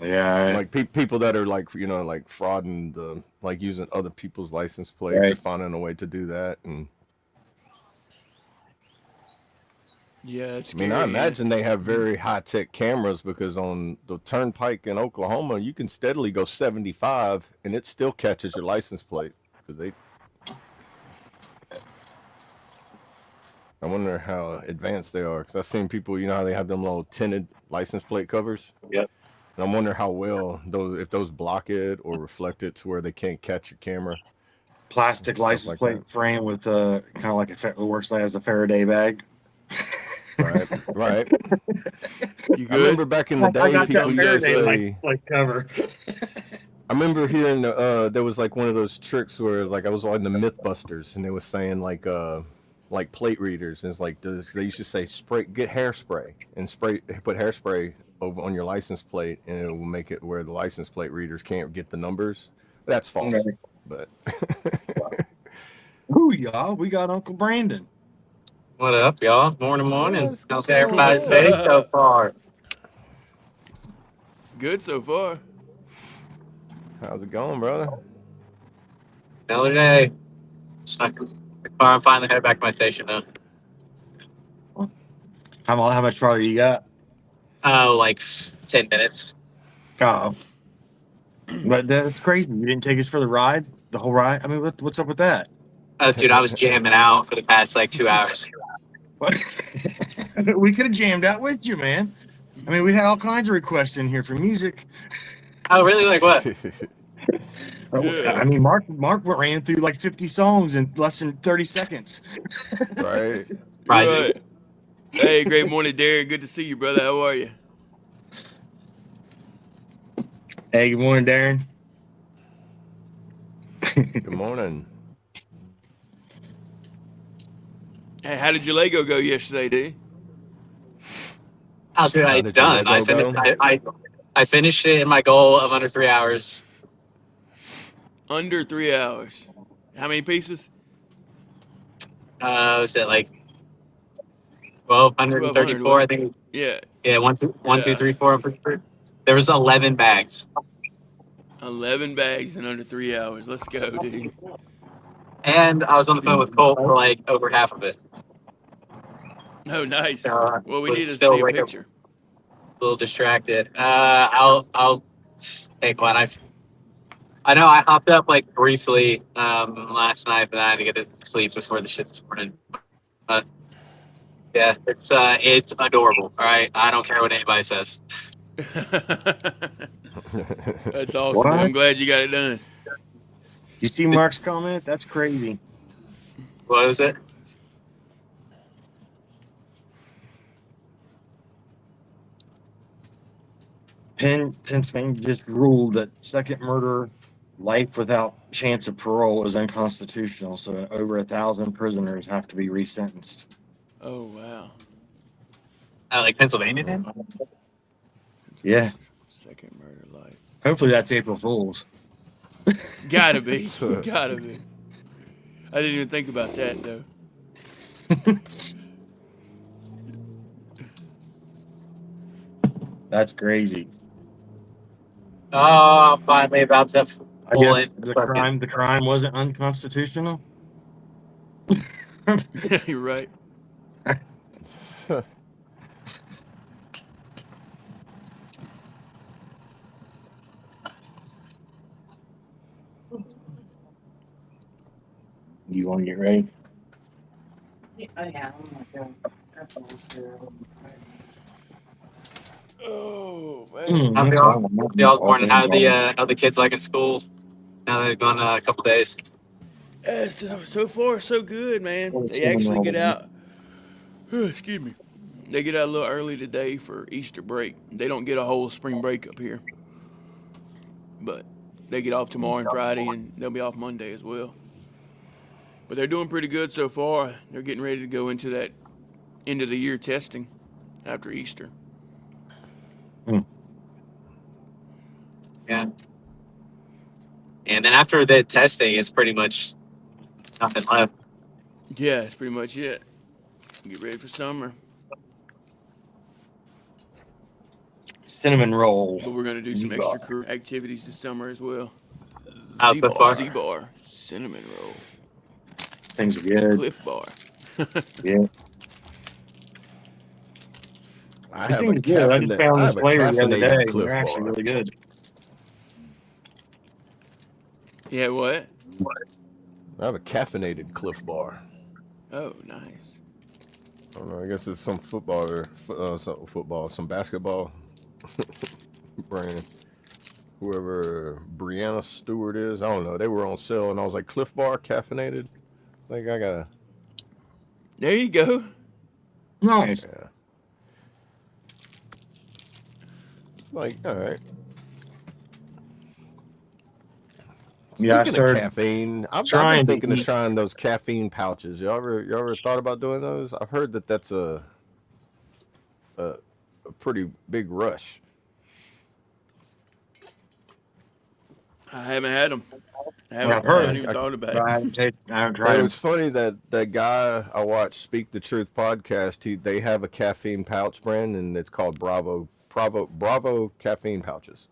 Yeah. Like people that are like frauding using other people's license plates, Right. they're finding a way to do that. And Yeah, it's I mean, scary. I ain't it? imagine they have very high tech cameras because on the turnpike in Oklahoma, you can steadily go 75 and it still catches your license plate. Because they, I wonder how advanced they are. Because I've seen people, you know, how they have them little tinted license plate covers. Yep. And I wonder how well those, if those block it or reflect it to where they can't catch your camera, Plastic stuff license like plate that. frame with kind of like it works like as a Faraday bag. Right, right. You I remember good? back in the I day, got people that We used to good, Faraday brother. say. license plate cover. I remember hearing there was like one of those tricks where like I was on the MythBusters and they was saying like plate readers and it's like they used to say spray get hairspray and put hairspray over on your license plate and it will make it where the license plate readers can't get the numbers. That's false. But Ooh, y'all, we got Uncle Brandon. What up, y'all? Morning. what's How's going everybody's What's day on? so up? far? Good so far. How's it going, brother? Another day. Stuck in the car. I'm finally headed back to my station now. How much farther you got? Oh, like 10 minutes. Oh, but that's crazy. You didn't take us for the ride, the whole ride. I mean, what's up with that? Oh, dude, I was jamming out for the past like 2 hours. What? We could have jammed out with you, man. I mean, we had all kinds of requests in here for music. Oh, really? Like what? Yeah. I mean, Mark ran through like 50 songs in less than 30 seconds. Right. Prizes. Right. Hey, great morning, Darren. Good to see you, brother. How are you? Hey, good morning, Darren. Good morning. Hey, how did your Lego go yesterday, dude? How's it? How It's did your done. I Lego finished. go? I finished it in my goal of under 3 hours. Under 3 hours. How many pieces? Was it like 1,234? 1,200. I think. Yeah. Yeah, one, two, Yeah. 3, 4. I'm pretty sure. There was 11 bags, 11 bags in under 3 hours. Let's go, dude. and I was on the phone with Colt for like over half of it. Oh, nice. So Well, we was need to still see a like picture. little distracted. I'll take one. I know I hopped up like briefly last night, but I had to get to sleep before the shit this morning. But yeah, it's adorable. All right, I don't care what anybody says. That's awesome, What? dude. I'm glad you got it done. You see Mark's comment? That's crazy. What is it? Pennsylvania just ruled that second murder, life without chance of parole, is unconstitutional. So over 1,000 prisoners have to be resentenced. Oh, wow. Like Pennsylvania did? Yeah. Second murder life. Hopefully that's April Fool's. Gotta be. Gotta be. I didn't even think about that, though. That's crazy. Oh, I'm finally about to I pull guess in. the crime wasn't unconstitutional. You're right. You want to get ready? Yeah. Oh, man. How's y'all's morning? How the kids like in school? Now they've gone a couple days. So far, so good, man. They actually get out. Excuse me. They get out a little early today for Easter break. They don't get a whole spring break up here. But they get off tomorrow and Friday, and they'll be off Monday as well. But they're doing pretty good so far. They're getting ready to go into that end of the year testing after Easter. Yeah. And then after the testing, it's pretty much nothing left. Yeah, that's pretty much it. Get ready for summer. Cinnamon roll. But we're going to do some extracurricular activities this summer as well. How's so far? Z-Bar, cinnamon roll, Things are good. Cliff Bar. Yeah. I They have a seem good. I just found this flavor the other day, caffeinated and they're Cliff actually Bar. really good. Yeah, what? I have a caffeinated Cliff Bar. Oh, nice. I don't know. I guess it's some football or some basketball brand. Whoever Brianna Stewart is, I don't know. They were on sale, and I was like, Cliff Bar caffeinated. Like I gotta. There you go. Nice. Yeah. Like, all right. Yeah, I Speaking of started caffeine, I've been trying to thinking of eat. trying those caffeine pouches. You ever thought about doing those? I've heard that that's a pretty big rush. I haven't had them. I Well, I've haven't heard, even thought about but it. I haven't But tried it them. was funny that that guy I watched Speak the Truth podcast. They have a caffeine pouch brand, and it's called Bravo caffeine pouches.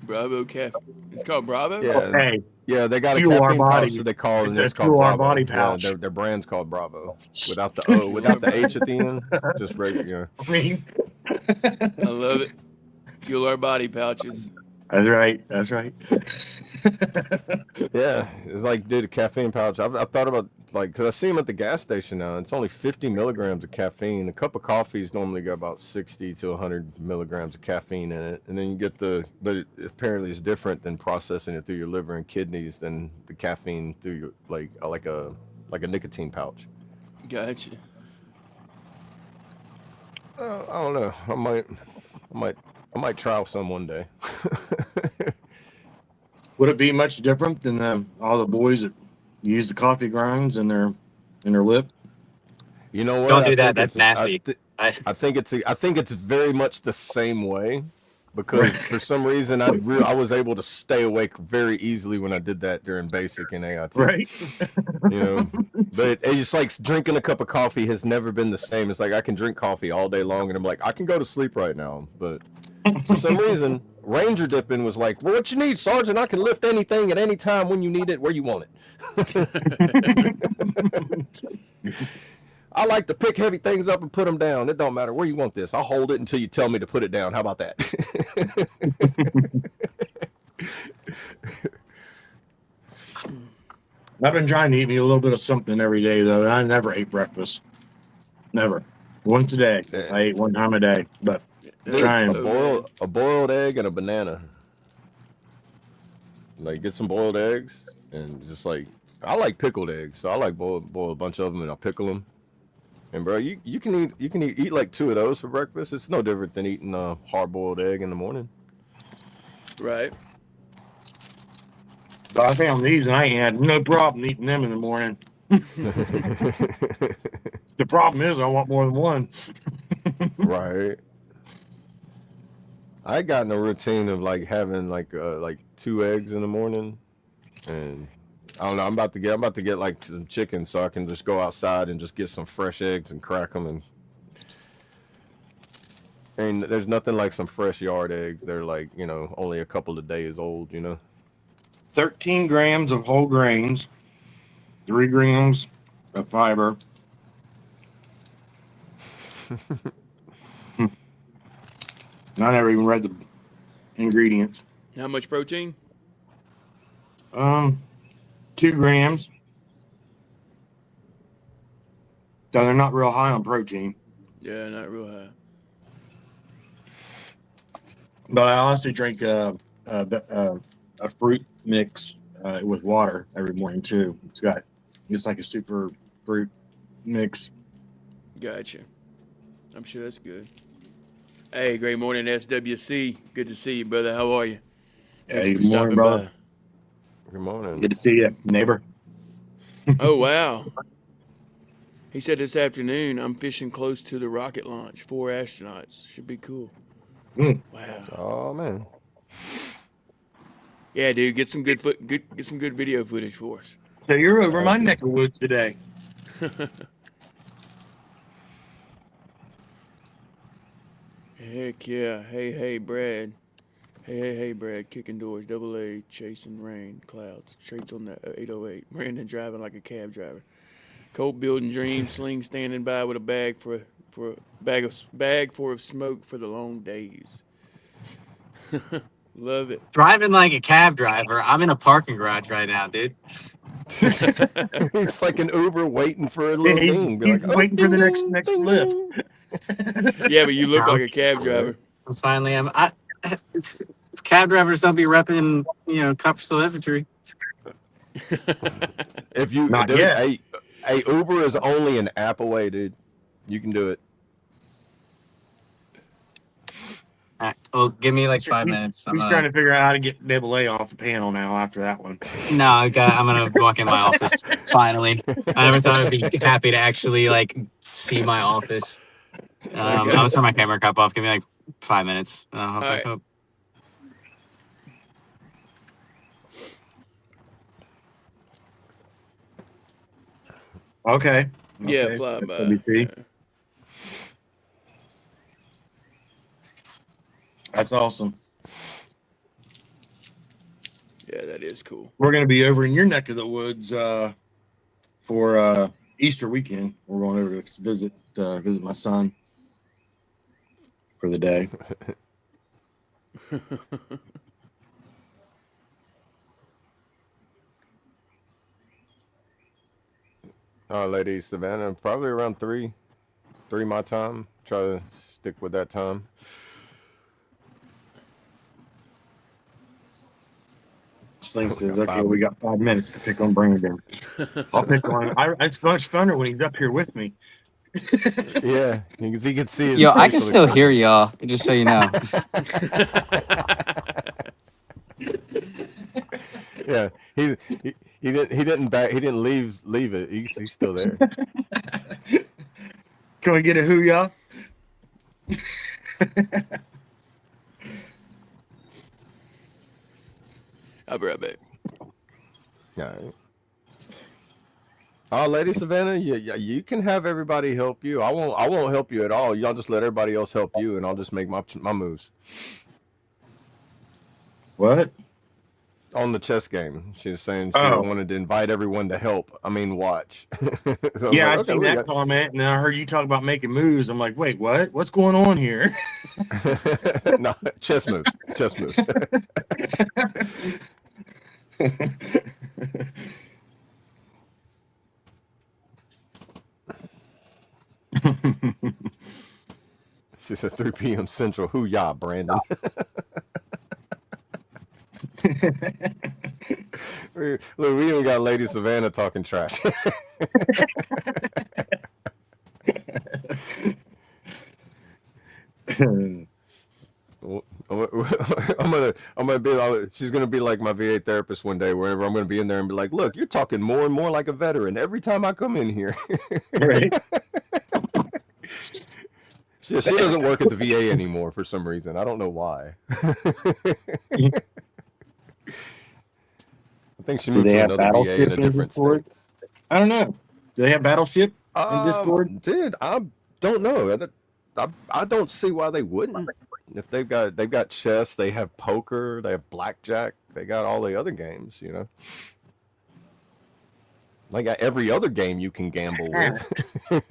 Bravo Cafe. It's called Bravo? Yeah, Hey, yeah, they got a fuel our caffeine pouch body. that they call, It's and a it's called fuel our body Bravo. Yeah, pouch. their brand's called Bravo, without the O, without the H at the end, just regular. I mean, I love it. Fuel our body pouches. that's right. That's right. Yeah, it's like, dude, a caffeine pouch. I thought about, like, because I see them at the gas station now. It's only 50 milligrams of caffeine. A cup of coffee is normally got about 60 to 100 milligrams of caffeine in it. And then you get but it apparently is different than processing it through your liver and kidneys than the caffeine through your, like a nicotine pouch. Gotcha. I don't know. I might try some one day. Would it be much different than all the boys that use the coffee grinds in their lip? You know what? Don't do that. That's nasty. I think it's very much the same way, Right. because for some reason I was able to stay awake very easily when I did that during basic and AIT. Right. You know, but it's like drinking a cup of coffee has never been the same. It's like I can drink coffee all day long, and I'm like, I can go to sleep right now, but for some reason, Ranger dipping was like, well, what you need, Sergeant? I can lift anything at any time when you need it, where you want it. I like to pick heavy things up and put them down. It don't matter where you want this. I'll hold it until you tell me to put it down. How about that? I've been trying to eat me a little bit of something every day, though. I never ate breakfast. Never. Once a day. Yeah. I ate one time a day, but Dude, trying. a boiled egg and a banana. Like, get some boiled eggs and just like, I like pickled eggs, so I like boil a bunch of them and I'll pickle them. And bro, you can eat like 2 of those for breakfast. It's no different than eating a hard boiled egg in the morning. Right. But I found these, and I had no problem eating them in the morning. The problem is, I want more than one. Right. I got in a routine of like having like 2 eggs in the morning, and I don't know. I'm about to get like some chicken, so I can just go outside and just get some fresh eggs and crack them. And there's nothing like some fresh yard eggs. They're like, only a couple of days old. 13 grams of whole grains, 3 grams of fiber. I never even read the ingredients. How much protein? 2 grams. So they're not real high on protein. Yeah, not real high. But I also drink a fruit mix with water every morning too. It's like a super fruit mix. Gotcha. I'm sure that's good. Hey, great morning, SWC. Good to see you, brother. How are you? Hey, Thanks good for morning, stopping brother. by. Good morning. Good to see you, neighbor. Oh, wow. He said this afternoon, I'm fishing close to the rocket launch. 4 astronauts. Should be cool. Mm. Wow. Oh man. Yeah, dude, get some good video footage for us. So you're over my neck of woods today. Heck yeah. Hey, Brad. Hey, Brad. Kicking doors. Double A. Chasing rain. Clouds. Traits on the 808. Brandon driving like a cab driver. Colt building dreams, Sling standing by with a bag for bag full of smoke for the long days. Love it. Driving like a cab driver. I'm in a parking garage right now, dude. It's like an Uber waiting for a little He's ding. Be like, oh, waiting for the ding, next ding, lift. ding. Yeah, but you look like a cab driver. I finally am. Cab drivers don't be repping, cups of infantry. If you, Not dude, yet. hey, Uber is only an app away, dude. You can do it. Oh, give me like 5 minutes. He's trying to figure out how to get Double A off the panel now after that one. No, I'm gonna walk in my office finally. I never thought I'd be happy to actually see my office. I'll turn my camera cap off. Give me like 5 minutes. I'll All right. up. Okay. Yeah, Okay. fly by. Let me see. That's awesome. Yeah, that is cool. We're going to be over in your neck of the woods for Easter weekend. We're going over to visit my son for the day. Lady Savannah, probably around 3 my time. Try to stick with that time. Sling says, okay, we got 5 minutes to pick on Brandon. I'll pick on him. It's much funner when he's up here with me. Yeah, because he can see it. Yo, I can still hear y'all, just so you know. Yeah, he didn't leave it. He's still there. Can we get a hoo-yah? I'll be right back. All right. Oh, Lady Savannah, you can have everybody help you. I won't help you at all. Y'all just let everybody else help you, and I'll just make my moves. What? On the chess game, she was saying she Oh. wanted to invite everyone to help. I mean, watch. So Yeah, I I'd was seen like, that comment, and then I heard you talk about making moves. I'm like, wait, what? What's going on here? okay. No, chess moves. Chess moves. She said 3 p.m. Central. Hoo-yah, Brandon. Look, we even got Lady Savannah talking trash. I'm gonna be like, she's gonna be like my VA therapist one day, wherever I'm gonna be in there and be like, look, you're talking more and more like a veteran every time I come in here. Right. She doesn't work at the VA anymore for some reason. I don't know why. I think she Do moved they to have another VA in Battleship a in different Discord? state. I don't know. Do they have Battleship in Discord? Dude, I don't know. I don't see why they wouldn't. If they've got chess, they have poker, they have blackjack, they got all the other games, you know. They got every other game you can gamble with.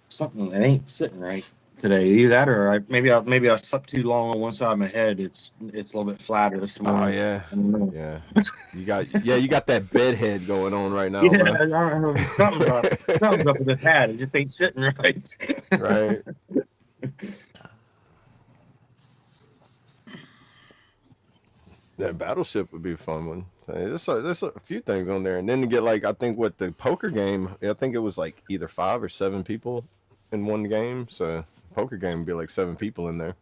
Something that ain't sitting right today. Either that, or maybe I slept too long on one side of my head. It's a little bit flatter this morning. Oh yeah, I don't know. yeah. You got that bed head going on right now. Yeah, Bro. I don't know. Something's up with this hat. It just ain't sitting right. Right. That Battleship would be a fun one. There's a few things on there, and then to get I think with the poker game, I think it was like either 5 or 7 people in one game. So poker game would be like 7 people in there.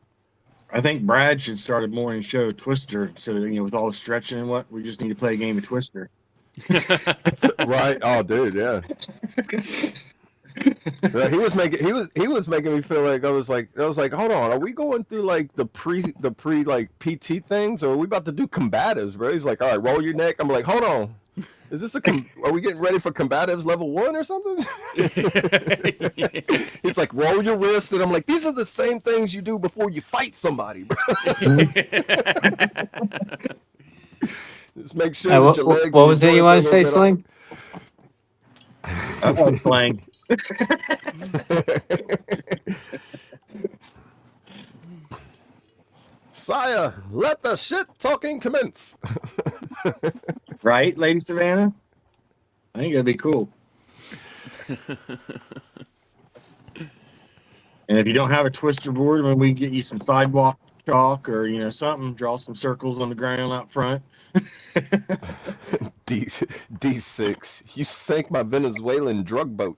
I think Brad should start a morning show, Twister. So with all the stretching and what, we just need to play a game of Twister. Right? Oh, dude, yeah. Yeah, he was making me feel like I was like, hold on, are we going through the pre PT things, or are we about to do combatives, bro? He's like, all right, roll your neck. I'm like, hold on, is this are we getting ready for combatives level 1 or something? It's like, roll your wrist, and I'm like, these are the same things you do before you fight somebody, bro. Just make sure that your legs. What was it you want to say, Sling? Slang. Sire, let the shit talking commence. Right, Lady Savannah? I think that'd be cool. And if you don't have a twister board, then we can get you some sidewalk chalk or something. Draw some circles on the ground out front. D6. You sank my Venezuelan drug boat.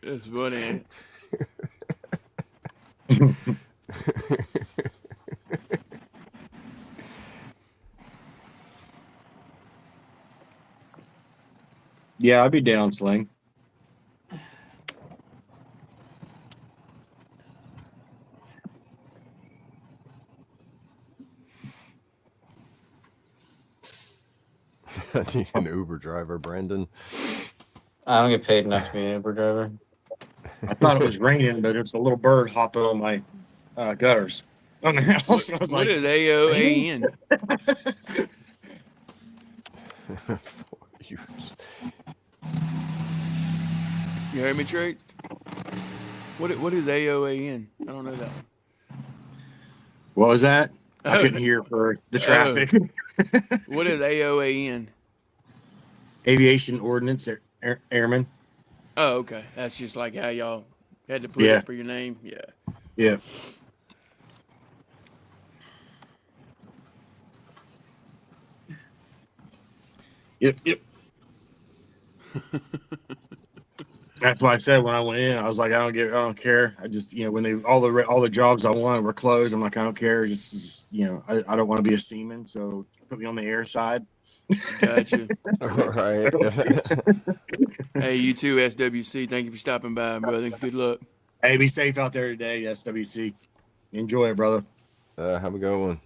That's funny. Yeah, I'd be down, Sling. I need an Uber driver, Brandon. I don't get paid enough to be an Uber driver. I thought it was raining, but it's a little bird hopping on my gutters on the house. And I was What like, is AOAN? You heard me, Trey? What is AOAN? I don't know that one. what was that? I couldn't hear for the traffic. What is AOAN? Aviation Ordnance Airman. Oh, okay. That's just like how y'all had to put Yeah. it for your name. Yeah. Yeah. Yep. That's why I said when I went in, I was like, I don't care. I just, when all the jobs I wanted were closed, I'm like, I don't care. Just, I don't want to be a seaman, so put me on the air side. Gotcha. All right. Hey, you too, SWC. Thank you for stopping by, brother. Good luck. Hey, be safe out there today, SWC. Enjoy it, brother. Have a good one.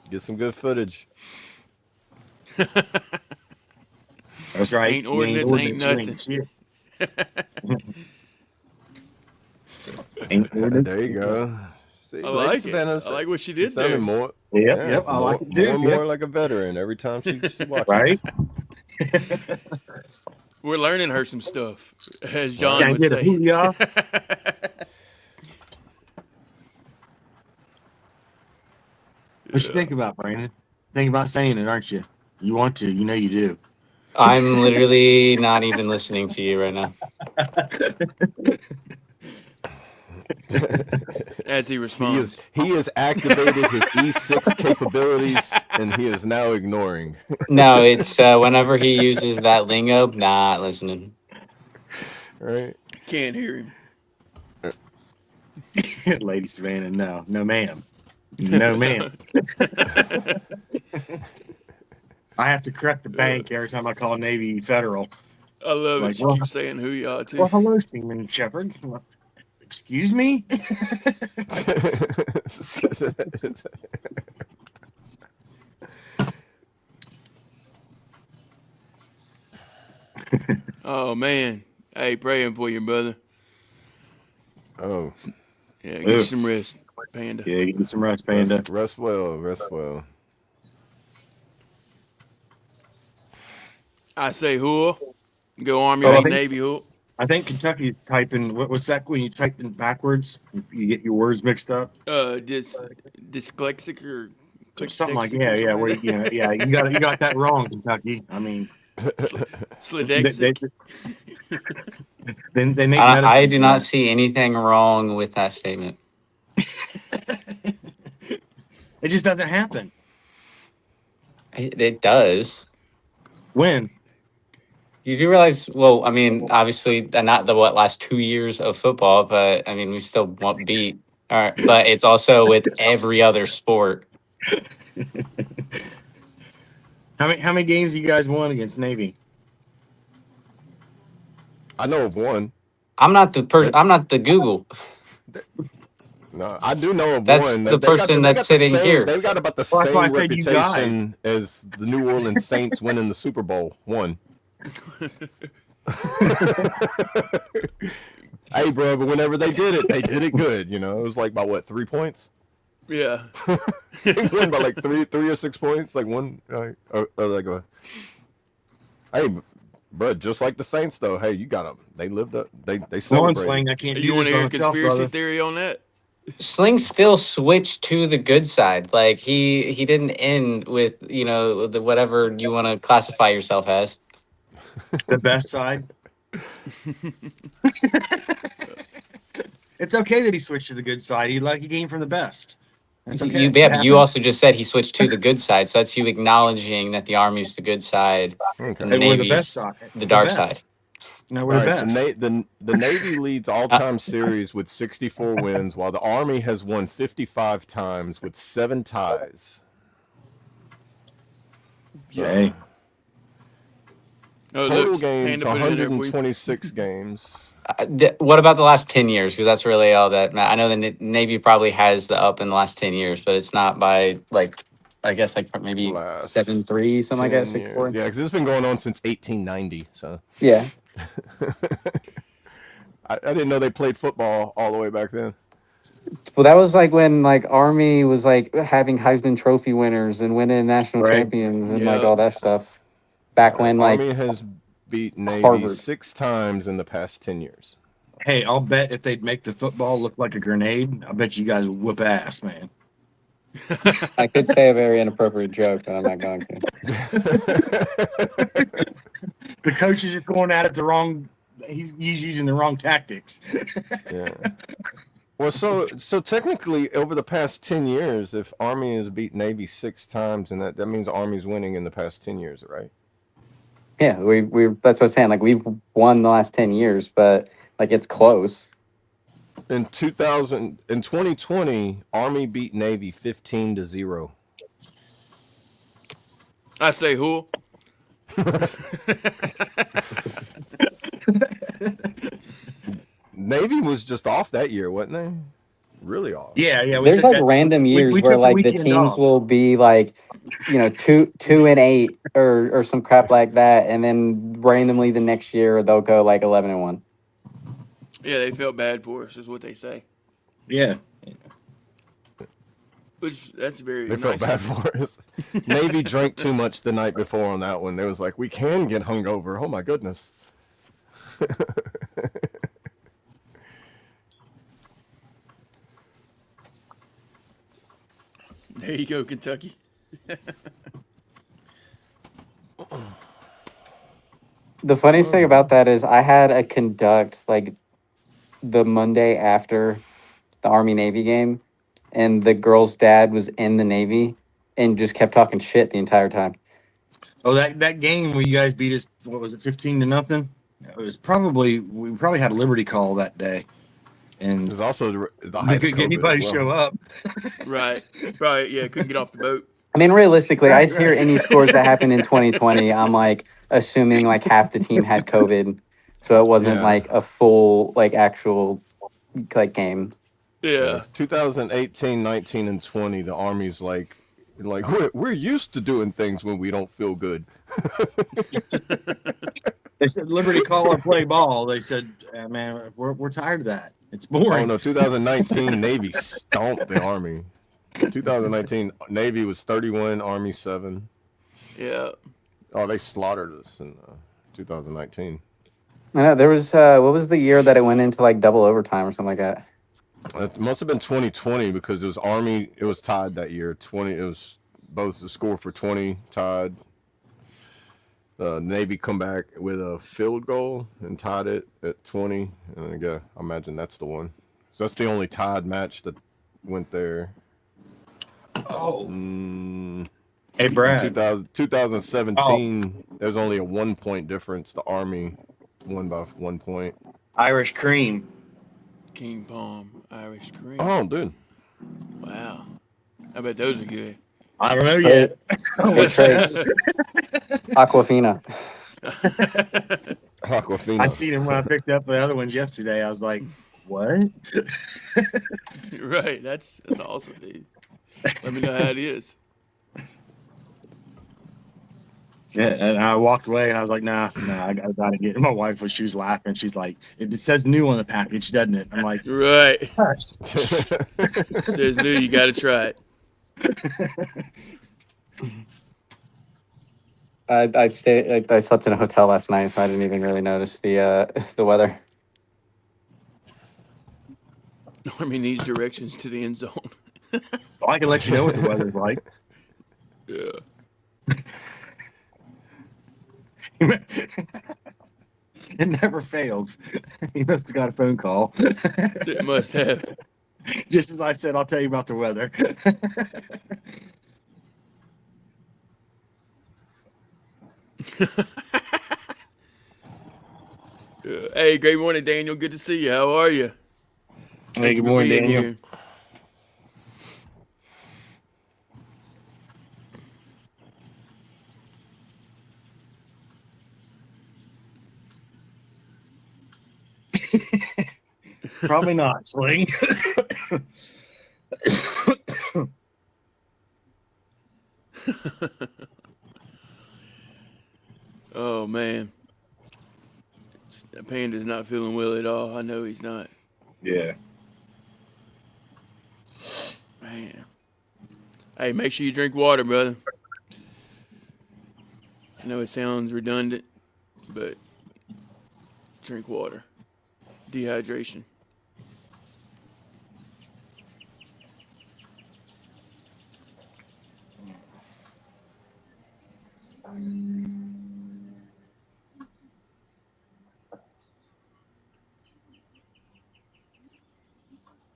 Get some good footage. That's right. Ain't ordinance, ain't nothing. There you go. See, I like it. Savannah, I like what she she did sounded there. more. Yep. I like it too. More and more like a veteran every time she watches. Right? We're learning her some stuff, as John Can I would get a say. booyah? What you think about, Brandon? Think about saying it, aren't you? You want to. You know you do. I'm literally not even listening to you right now. As he responds. He has activated his E6 capabilities, and he is now ignoring. No, it's whenever he uses that lingo, not listening. Right? Can't hear him. Lady Savannah, no, ma'am. No, ma'am. I have to correct the bank every time I call Navy Federal. I love Like, it. She well, keeps saying who you are, too. Well, hello, Seaman Shepherd. Excuse me? Oh, man. Hey, praying for you, brother. Oh. Yeah, get you some rest, Panda. Yeah, get some rest, Panda. Rest well. I say whoa. Go Army, or Navy, whoa. I think Kentucky's typing, what's that when you type in backwards? You get your words mixed up? Dyslexic or something like yeah. You got that wrong, Kentucky. I mean, Slidexic. Then they make I do not see anything wrong with that statement. It just doesn't happen. It does. When? You do realize, well, I mean, obviously, not the last 2 years of football, but I mean, we still won't beat. All right, but it's also with every other sport. How many games you guys won against Navy? I know of one. I'm not the person. I'm not the Google. No, I do know of That's one. the person that's sitting here. They've got about the Well, that's why I same said you guys. reputation as the New Orleans Saints winning the Super Bowl. One. Hey, bro, but whenever they did it good. You know, it was like by what, 3 points? Yeah. They won by like three or 6 points, like one, like a. Hey, bro, just like the Saints, though. Hey, you got them. They lived up. They Come on, celebrated. Sling. I can't You do want this to by hear a myself, conspiracy brother. theory on that? Sling still switched to the good side. Like he didn't end with the whatever you want to classify yourself as. The best side. It's okay that he switched to the good side. He came from the best. That's okay. But you also just said he switched to the good side, so that's you acknowledging that the Army's the good side Okay. and the And we're the best Navy's side. the dark best. side. No, All we're the right, best. the Navy leads all-time series with 64 wins, while the Army has won 55 times with 7 ties. So, Hey. Oh, total look, games, Panda put it in there for you. 126 games. What about the last 10 years? Because that's really all that. I know the Navy probably has the up in the last 10 years, but it's not by I guess maybe Last 7-3, something like that, 10 years. 6-4. Yeah, because it's been going on since 1890. So Yeah. I didn't know they played football all the way back then. Well, that was like when Army was having Heisman Trophy winners and winning national Right. champions and Yeah. all that stuff. Back when Army has beat Navy Harvard. 6 times in the past 10 years. Hey, I'll bet if they'd make the football look like a grenade, I bet you guys would whoop ass, man. I could say a very inappropriate joke, but I'm not going to. The coach is just going at it the wrong. He's using the wrong tactics. Yeah. Well, so technically, over the past 10 years, if Army has beat Navy 6 times, and that means Army's winning in the past 10 years, right? Yeah, we that's what I'm saying. We've won the last 10 years, but it's close. In 2020, Army beat Navy 15-0. I say who? Navy was just off that year, wasn't they? Really off. Yeah. We There's took that, random years we where took the the weekend teams off. will be 2-8 or some crap like that, and then randomly the next year they'll go 11-1. Yeah, they felt bad for us, is what they say. Yeah. Which that's very. They felt nice bad of them. for us. Navy drank too much the night before on that one. They was like, we can get hungover. Oh my goodness. There you go, Kentucky. The funniest thing about that is I had a conduct the Monday after the Army Navy game, and the girl's dad was in the Navy and just kept talking shit the entire time. Oh, that game where you guys beat us, what was it, 15-0? It was we probably had a Liberty call that day, and There's also the they height of couldn't get COVID anybody to as well. show up. Right. Probably, yeah, couldn't get off the boat. I mean, realistically, I Right, hear any scores that happened in 2020, I'm assuming half the team had COVID, so it wasn't Yeah. a full actual game. Yeah. 2018, 19, and 20, the Army's like we're used to doing things when we don't feel good. They said Liberty call or play ball. They said, man, we're tired of that. It's boring. Oh no, 2019 Navy stomped the Army. 2019 Navy was 31, Army 7. Yeah. Oh, they slaughtered us in 2019. I know there was what was the year that it went into double overtime or something like that? It must have been 2020 because it was Army. It was tied that year. 20. It was both the score for 20 tied. The Navy come back with a field goal and tied it at 20. And I imagine that's the one. So that's the only tied match that went there. Oh. Hey, Brad. 2017, there's only a 1 point difference. The Army won by 1 point. Irish cream. King Palm, Irish cream. Oh, dude. Wow. I bet those are good. I don't know yet. Aquafina. Aquafina. I seen him when I picked up the other ones yesterday. I was like, what? Right. That's awesome, dude. Let me know how it is. And I walked away and I was like, nah, I gotta get it. My wife she was laughing. She's like, it says new on the package, doesn't it? I'm like, Right. yes. Says new, you got to try it. I slept in a hotel last night, so I didn't even really notice the weather. Army needs directions to the end zone. Well, I can let you know what the weather's like. Yeah. It never fails. He must have got a phone call. It must have. Just as I said, I'll tell you about the weather. Hey, great morning, Daniel. Good to see you. How are you? Hey, Thank you good for morning, being Daniel. here. Probably not, Sling. Oh, man. Panda's not feeling well at all. I know he's not. Yeah. Man. Hey, make sure you drink water, brother. I know it sounds redundant, but drink water. Dehydration.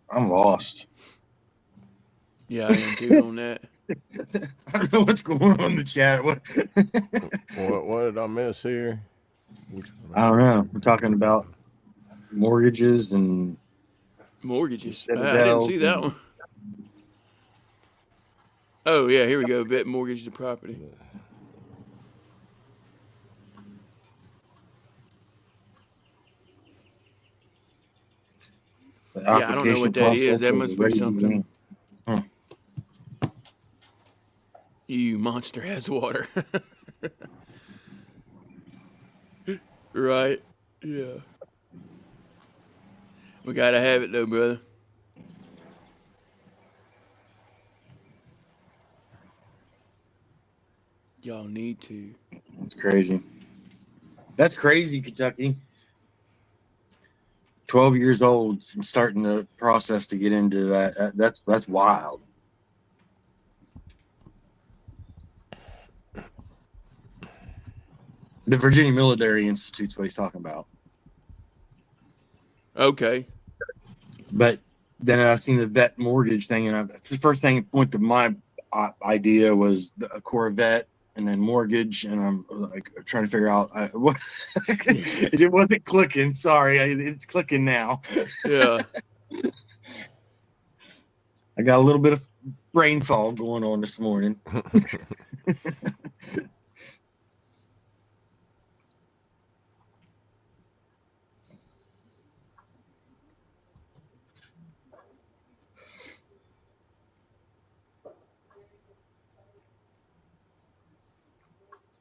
I'm lost. Yeah, I am too on that. I don't know what's going on in the chat. What did I miss here? I don't know. We're talking about mortgages and Mortgages. I didn't see citadels that and one. Oh, yeah, here we go. Bet mortgage to property. the Yeah, I don't know application what that is. process That is must be ready to something. begin. You monster has water. Right. Yeah. We gotta have it though, brother. Y'all need to. That's crazy. That's crazy, Kentucky. 12 years old and starting the process to get into that. That's wild. The Virginia Military Institute's what he's talking about. Okay. But then I've seen the vet mortgage thing, and the first thing that went to my idea was a Corvette and then mortgage, and I'm like trying to figure out what it wasn't clicking. Sorry, it's clicking now. Yeah. I got a little bit of brain fog going on this morning.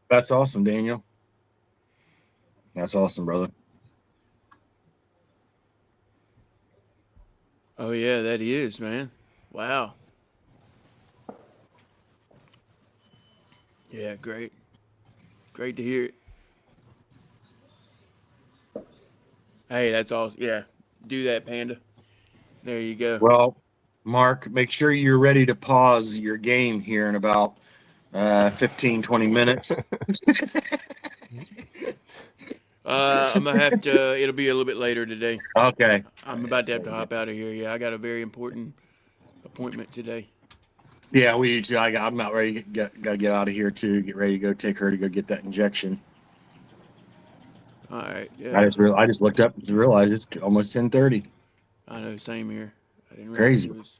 That's awesome, Daniel. That's awesome, brother. Oh yeah, that is, man. Wow. Yeah, great. Great to hear it. Hey, that's awesome. Yeah. Do that, Panda. There you go. Well, Mark, make sure you're ready to pause your game here in about 15, 20 minutes. I'm gonna have to. It'll be a little bit later today. Okay. I'm about to have to hop out of here. Yeah, I got a very important appointment today. Yeah, we do too. I'm not ready. Gotta get out of here too. Get ready to go take her to go get that injection. All right. Yeah. I just looked up to realize it's almost 10:30. I know. Same here. I didn't realize Crazy. it was.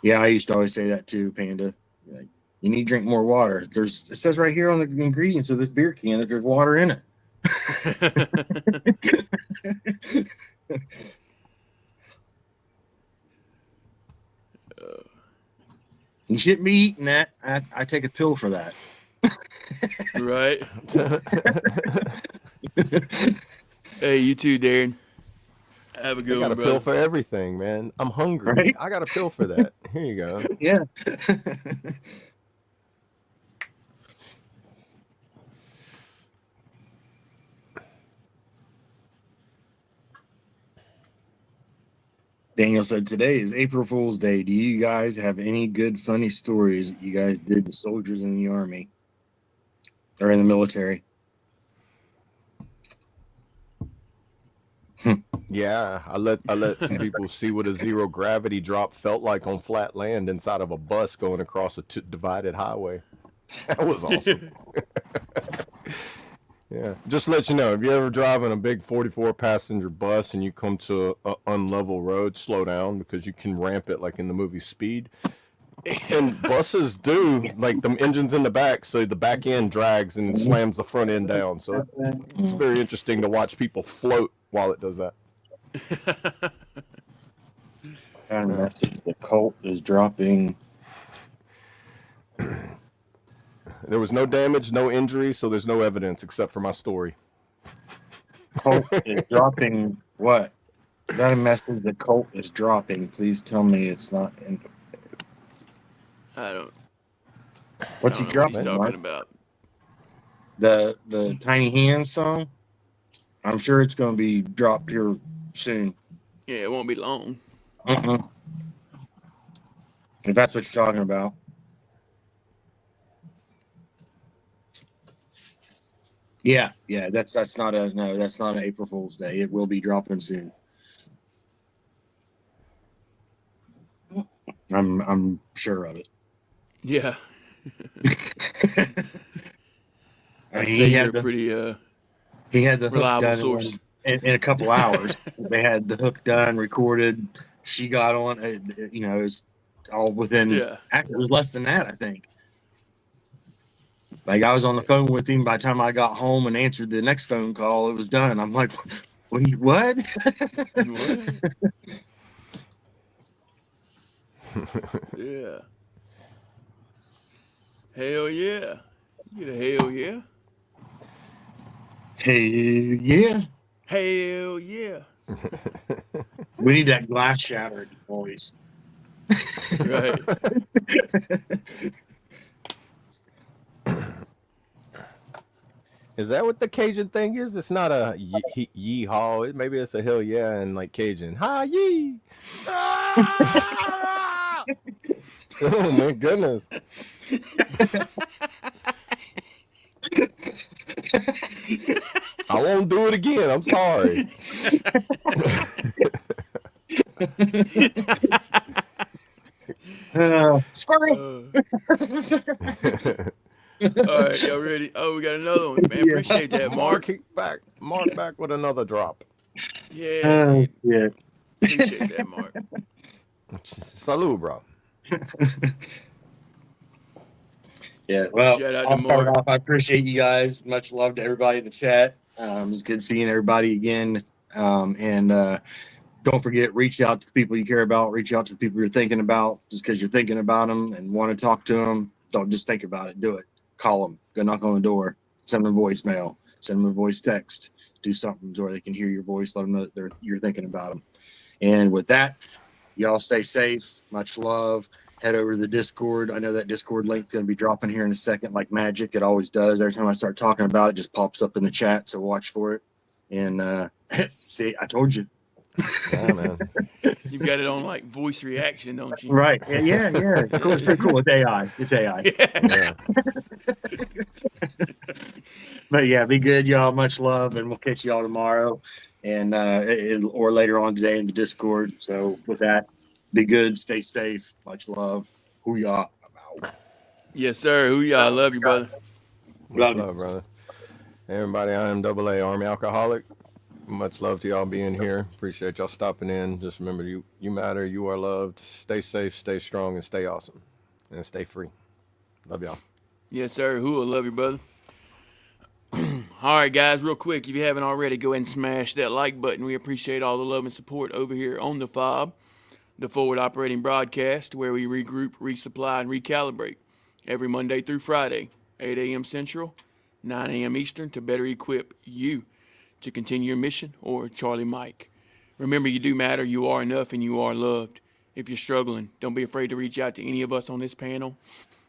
Yeah, I used to always say that too, Panda. Like, you need to drink more water. It says right here on the ingredients of this beer can that there's water in it. You shouldn't be eating that. I take a pill for that. Right. Hey, you too, Darren. Have a They good got one, a pill brother. for everything, man. I'm hungry. Right? I got a pill for that. Here you go. Yeah. Daniel said, today is April Fool's Day. Do you guys have any good, funny stories that you guys did to soldiers in the Army or in the military? Yeah, I let some people see what a zero gravity drop felt like on flat land inside of a bus going across a divided highway. That was awesome. Yeah, just to let you know, if you're ever driving a big 44 passenger bus and you come to an unlevel road, slow down because you can ramp it like in the movie Speed. And buses do, like the engine's in the back, so the back end drags and slams the front end down. So it's very interesting to watch people float while it does that. Got a message. The cult is dropping. There was no damage, no injury, so there's no evidence except for my story. Cult is dropping what? Got a message. The cult is dropping. Please tell me it's not. I don't. What's I he don't know what he's dropping? talking Mark? about. The Tiny Hands song. I'm sure it's going to be dropped here soon. Yeah, it won't be long. If that's what you're talking about. Yeah, that's not an April Fool's Day. It will be dropping soon. I'm sure of it. Yeah. I mean, I'd say you're a pretty he had the hook reliable done source. in a couple hours. They had the hook done, recorded. She got on. It was all within. Yeah. Actually, it was less than that, I think. Like, I was on the phone with him. By the time I got home and answered the next phone call, it was done. I'm like, what? What? Yeah. Hell yeah. You get a hell yeah. Hey, yeah. Hell yeah. We need that glass shattered, boys. Right. Is that what the Cajun thing is? It's not a yee-haw. Maybe it's a hell yeah and like Cajun. Hi yee. Oh my goodness. I won't do it again. I'm sorry. Squirrel. All right, y'all ready? Oh, we got another one, man. Appreciate that, Mark. Mark back with another drop. Yeah, dude. Yeah. Appreciate that, Mark. Salud, bro. Yeah, well, Shout out I'll to start Mark. off. I appreciate you guys. Much love to everybody in the chat. It's good seeing everybody again. And don't forget, reach out to the people you care about. Reach out to the people you're thinking about. Just because you're thinking about them and want to talk to them, don't just think about it. Do it. Call them. Go knock on the door. Send them a voicemail. Send them a voice text. Do something so they can hear your voice. Let them know that you're thinking about them. And with that, y'all stay safe. Much love. Head over to the Discord. I know that Discord link is going to be dropping here in a second like magic. It always does. Every time I start talking about it, it just pops up in the chat. So watch for it. And see, I told you. Yeah, man. You've got it on like voice reaction, don't you? Right. Yeah. It's cool. It's pretty cool. It's AI. Yeah. But yeah, be good, y'all. Much love. And we'll catch y'all tomorrow and or later on today in the Discord. So with that, be good. Stay safe. Much love. Who y'all? Yes, sir. Who y'all? Love you, brother. Much love, brother. Hey, everybody, I am Double A Army Alcoholic. Much love to y'all being here. Appreciate y'all stopping in. Just remember, you matter. You are loved. Stay safe, stay strong, and stay awesome. And stay free. Love y'all. Yes, sir. Who will love you, brother? All right, guys, real quick, if you haven't already, go ahead and smash that like button. We appreciate all the love and support over here on the F.O.B. the Forward Operating broadcast, where we regroup, resupply, and recalibrate every Monday through Friday, 8 a.m. Central, 9 a.m. Eastern, to better equip you to continue your mission, or Charlie Mike. Remember, you do matter, you are enough, and you are loved. If you're struggling, don't be afraid to reach out to any of us on this panel.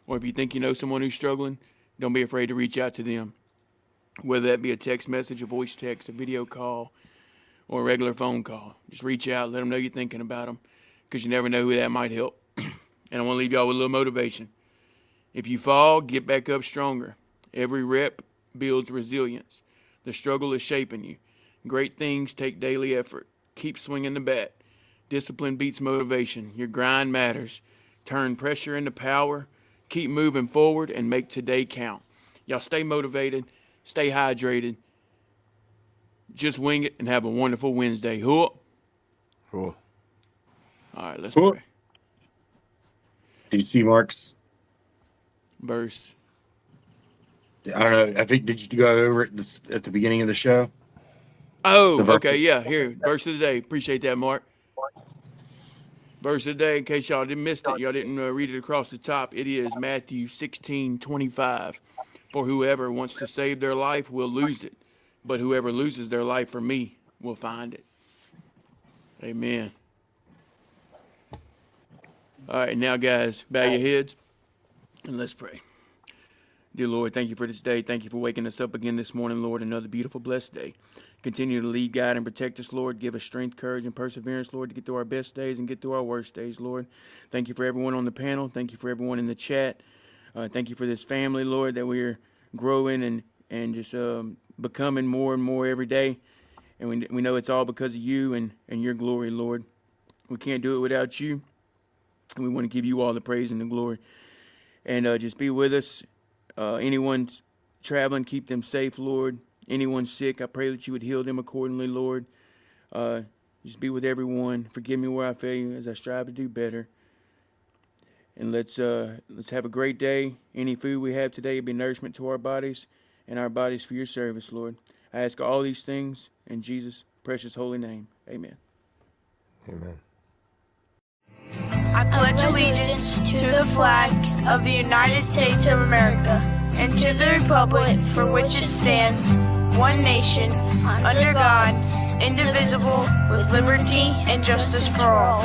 Or if you think you know someone who's struggling, don't be afraid to reach out to them. Whether that be a text message, a voice text, a video call, or a regular phone call. Just reach out, let them know you're thinking about them, because you never know who that might help. And I want to leave y'all with a little motivation. If you fall, get back up stronger. Every rep builds resilience. The struggle is shaping you. Great things take daily effort. Keep swinging the bat. Discipline beats motivation. Your grind matters. Turn pressure into power. Keep moving forward and make today count. Y'all stay motivated. Stay hydrated. Just wing it and have a wonderful Wednesday. Cool. Cool. All right, let's Cool. pray. Did you see Mark's? Verse. I don't know. I think, did you go over it at the beginning of the show? Oh, The verse. okay, yeah. Here, verse of the day. Appreciate that, Mark. Verse of the day, in case y'all didn't miss it, y'all didn't read it across the top. It is Matthew 16:25. For whoever wants to save their life will lose it, but whoever loses their life for me will find it. Amen. All right, now, guys, bow your heads and let's pray. Dear Lord, thank you for this day. Thank you for waking us up again this morning, Lord. Another beautiful, blessed day. Continue to lead, guide, and protect us, Lord. Give us strength, courage, and perseverance, Lord, to get through our best days and get through our worst days, Lord. Thank you for everyone on the panel. Thank you for everyone in the chat. Thank you for this family, Lord, that we're growing and just becoming more and more every day. And we know it's all because of you and your glory, Lord. We can't do it without you. And we want to give you all the praise and the glory. And just be with us. Anyone traveling, keep them safe, Lord. Anyone sick, I pray that you would heal them accordingly, Lord. Just be with everyone. Forgive me where I fail as I strive to do better. And let's have a great day. Any food we have today be nourishment to our bodies and our bodies for your service, Lord. I ask all these things in Jesus' precious holy name. Amen. Amen. I pledge allegiance to the flag of the United States of America and to the republic for which it stands, one nation, under God, indivisible, with liberty and justice for all.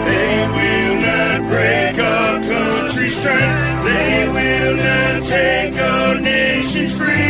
They will not break our country's strength. They will not take our nation's free.